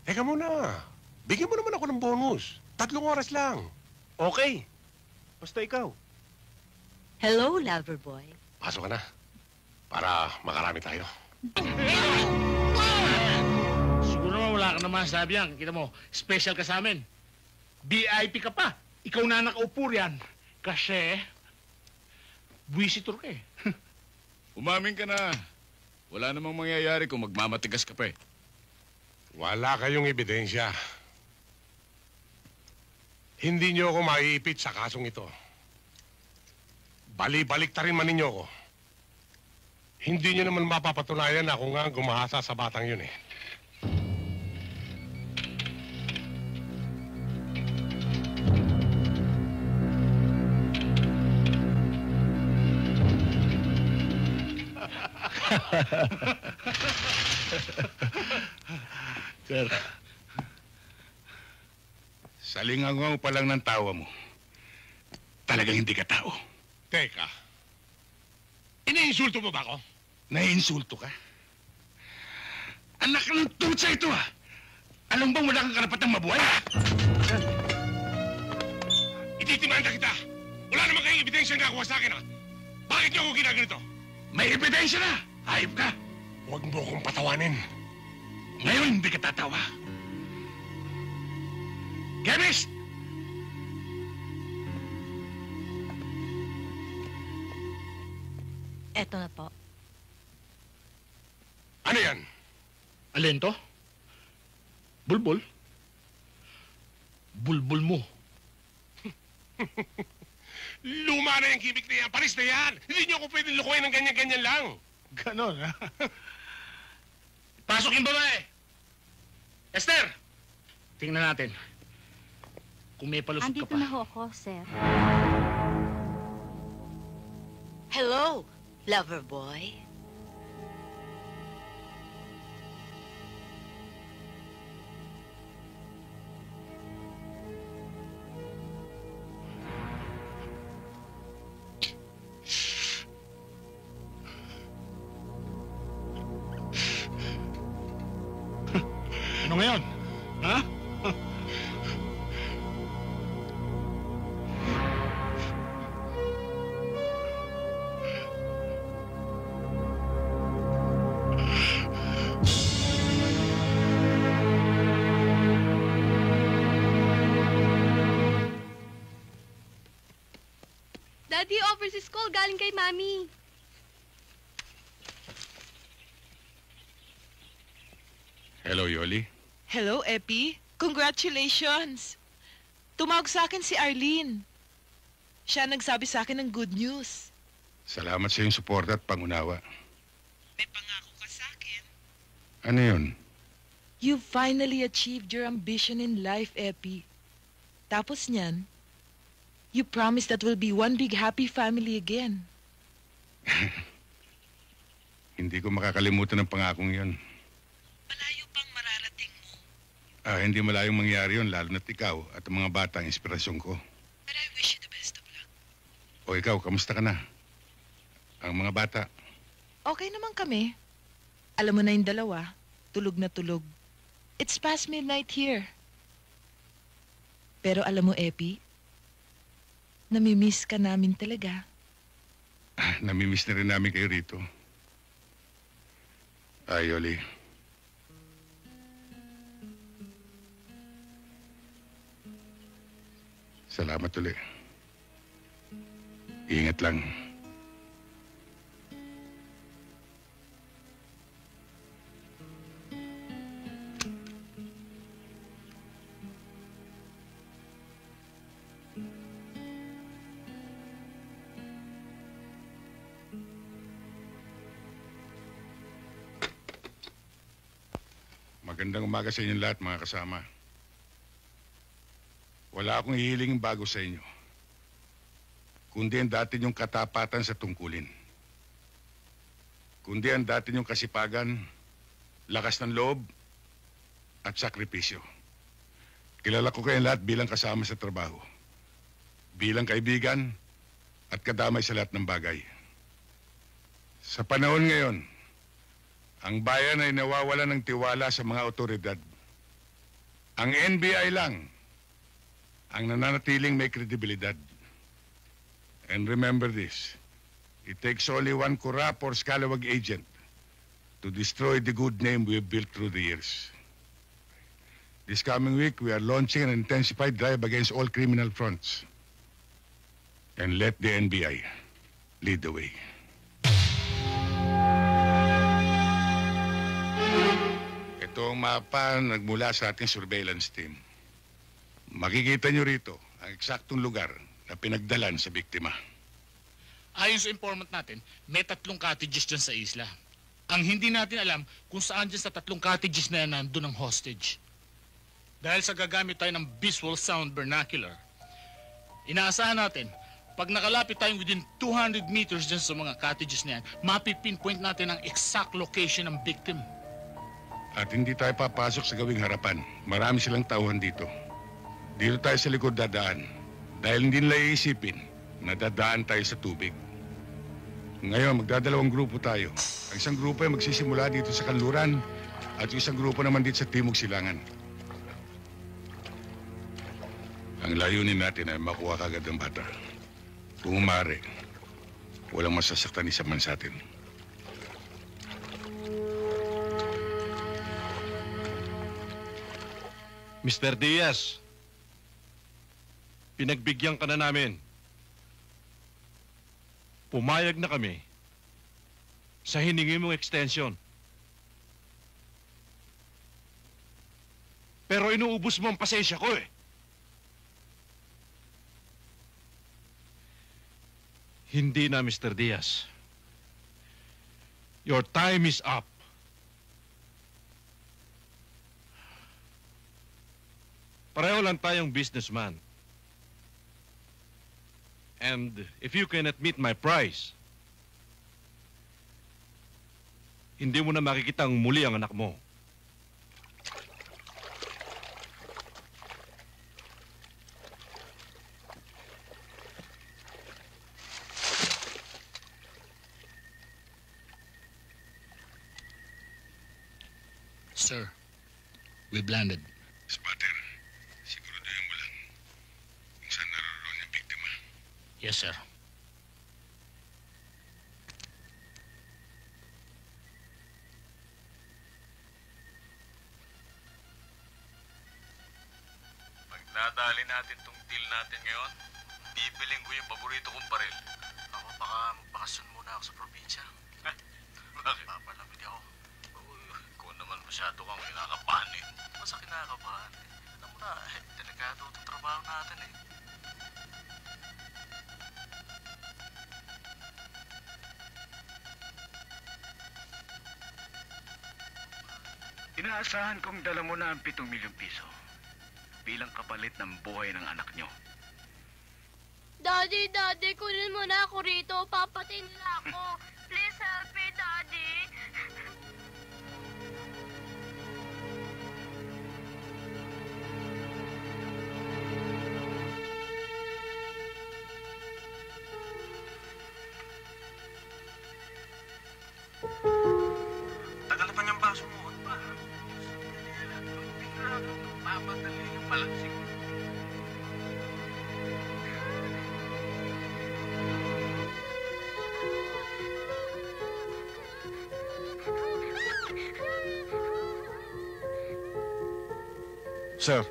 Teka muna. Bigyan mo naman ako ng bonus. 3 oras lang. Okay. Basta ikaw. Hello, lover boy. Pasok ka na. Para makarami tayo. Siguro naman wala ka naman sabi yan. Kita mo, special ka sa amin. VIP ka pa. Ikaw na nakaupo riyan. Kasi, visitor ka eh. Umamin ka na. Wala namang mangyayari kung magmamatigas ka pa eh. Wala kayong ebidensya. Hindi niyo ako maiipit sa kasong ito. Bali-balik ta rin man ninyo ako. Hindi niyo naman mapapatunayan na ako nga ang gumahasa sa batang yun eh. Sir, salingangaw pa lang ng tawa mo. Talagang hindi ka tao. Teka, iniinsulto mo ba ako? Naiinsulto ka? Anak ng tutsa ito ah! Alam bang wala kang karapatang mabuhay? Ititimanda kita! Wala naman kayong ebidensya na nakuha sa akin, ha? Bakit niyo ako ginaganito? May ebidensya na! Hayop ka! Huwag mo akong patawanin. Ngayon hindi ka tatawa. Chemist! Eto na po. Ano yan? Alin to? Bulbul? Bulbul mo. Luma na yung gimmick na yan. Paris na yan. Hindi niyo ako pwedeng lukuhin ng ganyan-ganyan lang. Ganon, ha? Pasok yung babae. Esther! Tingnan natin. kung may palusot ka Andito pa. na ho ako, sir. Hello, lover boy. Ano ngayon? Ha? Daddy, overseas call galing kay Mami. Hello, Yoli. Hello, Epi. Congratulations. Tumawag sa akin si Arlene. Siya nagsabi sa akin ng good news. Salamat sa iyong suporta at pangunawa. May pangako ka sa akin. Ano yun? You finally achieved your ambition in life, Epi. Tapos niyan, you promised that we'll be one big happy family again. Hindi ko makakalimutan ang pangakong yun. Hindi malayong mangyari yun, lalo na't ikaw at ang mga bata ang inspirasyon ko. But I wish you the best of luck. O ikaw, kamusta ka na? Ang mga bata? Okay naman kami. Alam mo na yung dalawa, tulog na tulog. It's past midnight here. Pero alam mo, Epi, namimiss ka namin talaga. Namimiss na rin namin kayo rito. Yoli. Salamat ulit. Ingat lang. Magandang umaga sa inyong lahat, mga kasama. Wala akong hihiling bago sa inyo, kundi ang dati niyong katapatan sa tungkulin. Kundi ang dati niyong kasipagan, lakas ng loob, at sakripisyo. Kilala ko kayong lahat bilang kasama sa trabaho, bilang kaibigan, at kadamay sa lahat ng bagay. Sa panahon ngayon, ang bayan ay nawawala ng tiwala sa mga otoridad. Ang NBI lang ang nananatiling may kredibilidad. And remember this, it takes only one corrupt or scalawag agent to destroy the good name we've built through the years. This coming week, we are launching an intensified drive against all criminal fronts. And let the NBI lead the way. Ito ang mapa nagmula sa ating surveillance team. Makikita nyo rito ang eksaktong lugar na pinagdalan sa biktima. Ayon sa informant natin, may 3 cottages dyan sa isla. Ang hindi natin alam kung saan dyan sa 3 cottages na yan nandun ang hostage. Dahil sa gagamit tayo ng visual sound vernacular, inaasahan natin, pag nakalapit tayo within 200 meters dyan sa mga cottages na yan, mapipinpoint natin ang exact location ng victim. At hindi tayo papasok sa gawing harapan. Marami silang tauhan dito. Dito tayo sa likod dadaan. Dahil hindi nila iisipin na dadaan tayo sa tubig. Ngayon, magdadalawang grupo tayo. Ang isang grupo ay magsisimula dito sa kanluran at yung isang grupo naman dito sa Timog Silangan. Ang layunin natin ay makuha kagad ang bata. Kung umari, walang masasaktan isa man sa atin. Mr. Diaz, pinagbigyan ka na namin. Pumayag na kami sa hiningi mong extension. Pero inuubos mo ang pasensya ko eh. Hindi na, Mr. Diaz. Your time is up. Pareho lang tayong businessman. And if you cannot meet my price, hindi mo na makikitang muli ang anak mo. Sir, we've landed. Spotter, siguraduhin mo lang kung saan naroon yung biktima. Yes, sir. Pag nadali natin tong deal natin ngayon, bibiling ko yung paborito kong baril. Ako, baka magbakasyon muna ako sa probinsya. Bakit? Papalamig ako. Kung naman masyado kang kinakabahan eh. Basta kinakabahan eh. Alam mo na, delikado itong trabaho natin eh. Inaasahan kong dala mo na ang 7 milyong piso bilang kapalit ng buhay ng anak nyo. Daddy, kunin mo na ako rito. Papatayin nila ako. Please help me, Daddy. Tagal na pa niyang baso mo. Ano ba? Papadali yung palansing. Sir,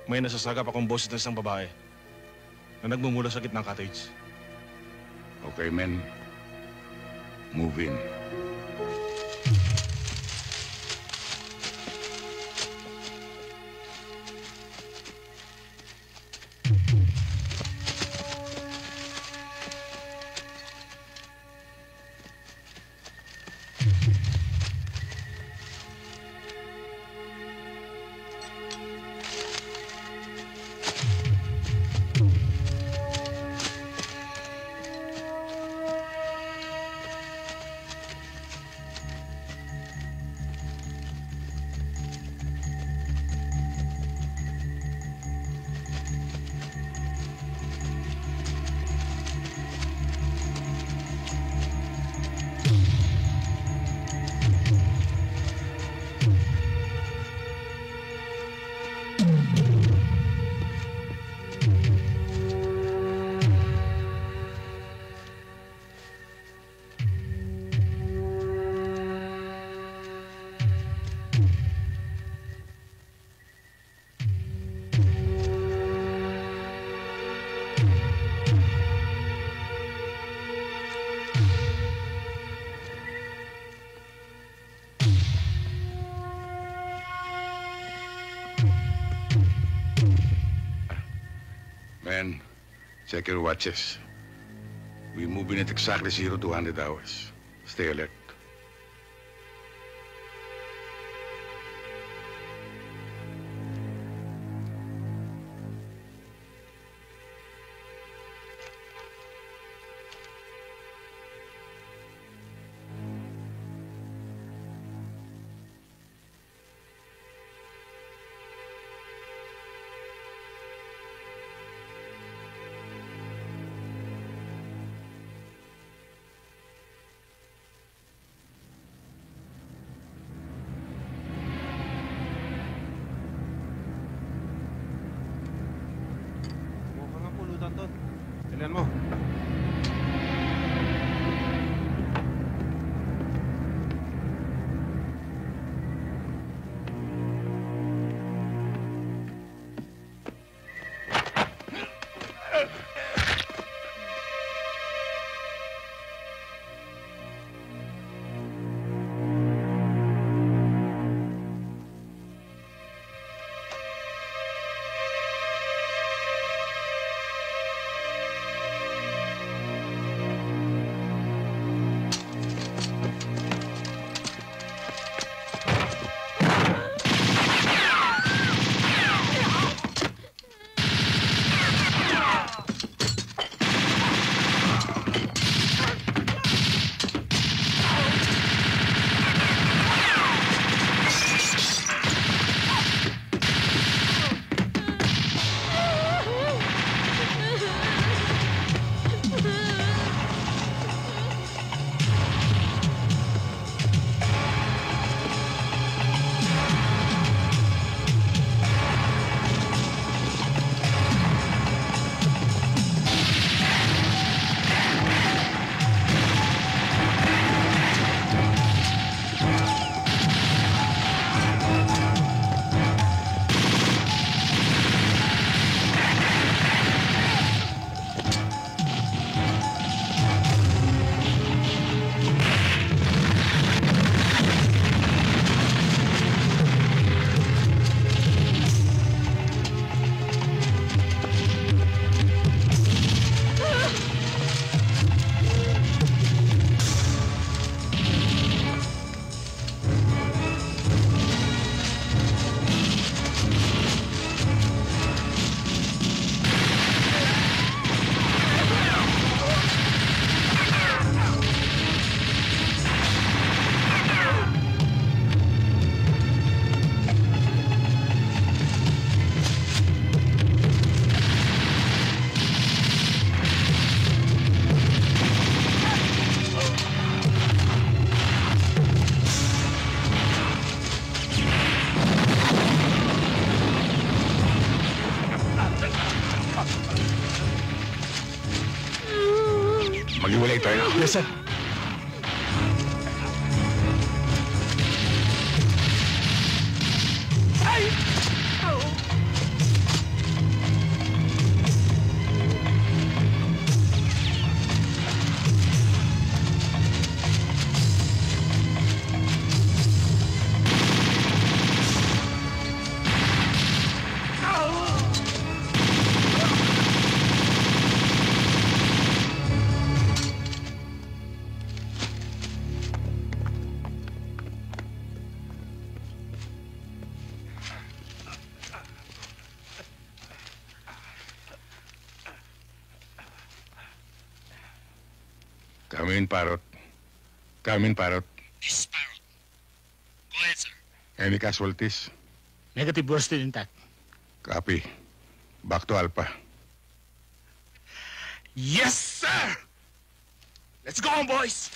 may nasasagap akong boses ng isang babae na nagmumula sa gitnang cottage. Okay, men. Move in. Men, check your watches. We move in at exactly 0 to 100 hours. Stay alert. Tingnan mo. Mag-iwalay tayo. Yes, sir. Come in, Parrot. This is Parrot. Go ahead, sir. Any casualties? Negative, we're still intact. Copy. Back to Alpha. Yes, sir! Let's go on, boys!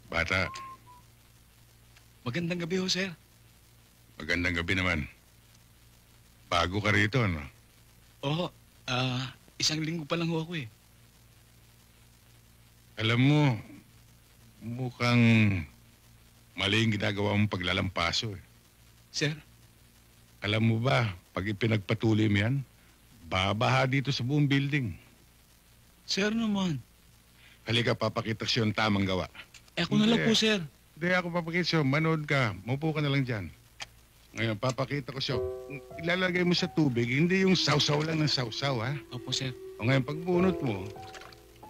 Bata, Magandang gabi ho, sir. magandang gabi naman. Bago ka rito, no? Oo, isang linggo pa lang ho ako eh. Alam mo, mukhang mali yung ginagawa mong paglalampaso eh. Sir? Alam mo ba, pag ipinagpatuloy mo yan, babaha dito sa buong building. Sir naman. Halika, papakita ko sa'yo ang tamang gawa. Ako na lang po, sir. Hindi, ako papakita sa'yo. Manood ka. Maupo ka na lang dyan. Ngayon, papakita ko sa'yo. Ilalagay mo sa tubig, hindi yung sausaw lang ng sausaw, ha? Opo, sir. O ngayon, pag bunot mo,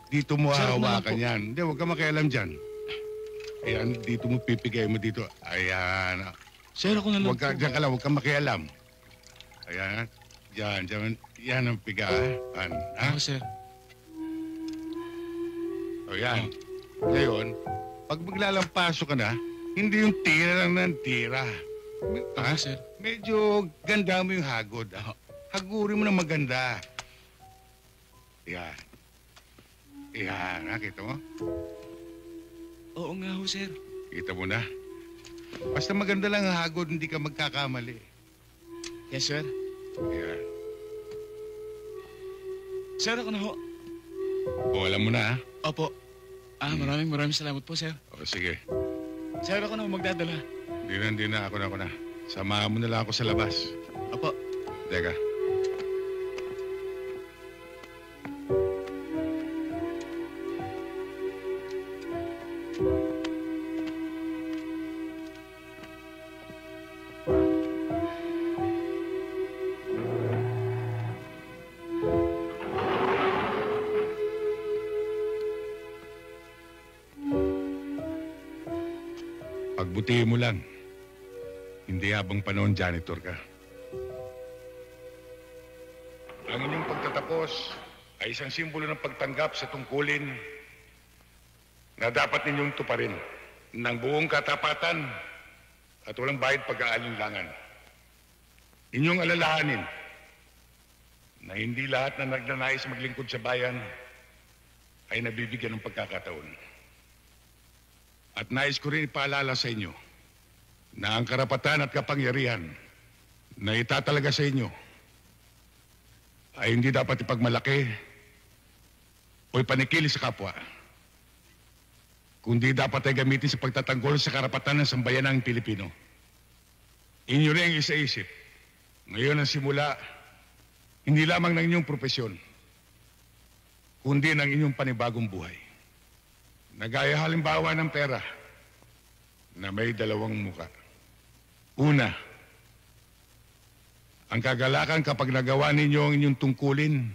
dito mo Sir, hahawakan yan. Hindi, huwag ka makialam dyan. Ayan, dito mo pipigay mo dito. Ayan. Sir, ako na lang Huwag ka, po. dyan ka lang, huwag ka makialam. Ayan, dyan. Yan ang piga, ha? Oo, sir. O yan. Ngayon, pag maglalampaso ka na, hindi yung tira lang ng tira. Ha? Sir. Medyo ganda mo yung hagod. Hagurin mo na maganda. Yan. Yan, nakita mo? Oo nga ho, sir. Kita mo na. Basta maganda lang ang hagod, hindi ka magkakamali. Yes, sir. Yan. Sir, ako na ho. O, alam mo na, ha? Opo. Maraming salamat po, sir. O, sige. Sir, ako na ho magdadala. Hindi na. Ako na. Samahan mo na lang ako sa labas. Opo. Teka. Pagbutihin mo lang. Hindi habang panahon janitor ka. Ang inyong pagtatapos ay isang simbolo ng pagtanggap sa tungkulin na dapat ninyong tuparin ng buong katapatan at walang bahid pag-aalinlangan. Inyong alalahanin na hindi lahat na nagnanais maglingkod sa bayan ay nabibigyan ng pagkakataon. At nais ko rin ipaalala sa inyo na ang karapatan at kapangyarihan na itatalaga sa inyo ay hindi dapat ipagmalaki o ipanikili sa kapwa. kundi dapat ay gamitin sa pagtatanggol sa karapatan ng sambayanang Pilipino. Inyo rin ang isa-isip. Ngayon ang simula, hindi lamang ng inyong propesyon, kundi ng inyong panibagong buhay. Nagaya halimbawa ng pera na may dalawang muka. Una, ang kagalakan kapag nagawa ninyo ang inyong tungkulin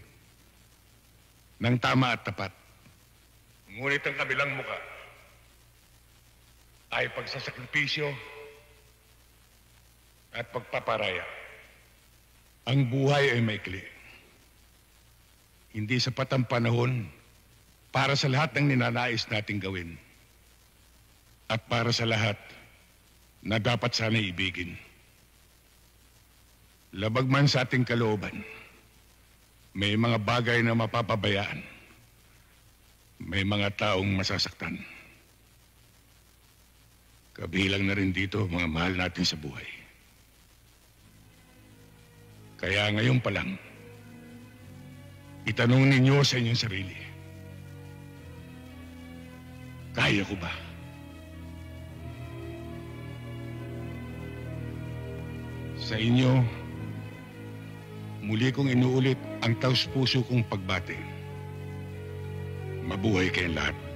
ng tama at tapat. Ngunit ang kabilang muka ay pagsasakripisyo at pagpaparaya. Ang buhay ay maikli. Hindi sapat ang panahon para sa lahat ng ninanais nating gawin at para sa lahat na dapat sana ibigin. Labag man sa ating kalooban, may mga bagay na mapapabayaan. May mga taong masasaktan. Kabilang na rin dito mga mahal natin sa buhay. Kaya ngayon pa lang, itanong ninyo sa inyong sarili, kaya ko ba? Sa inyo, muli kong inuulit ang taus-puso kong pagbati. Mabuhay kayong lahat.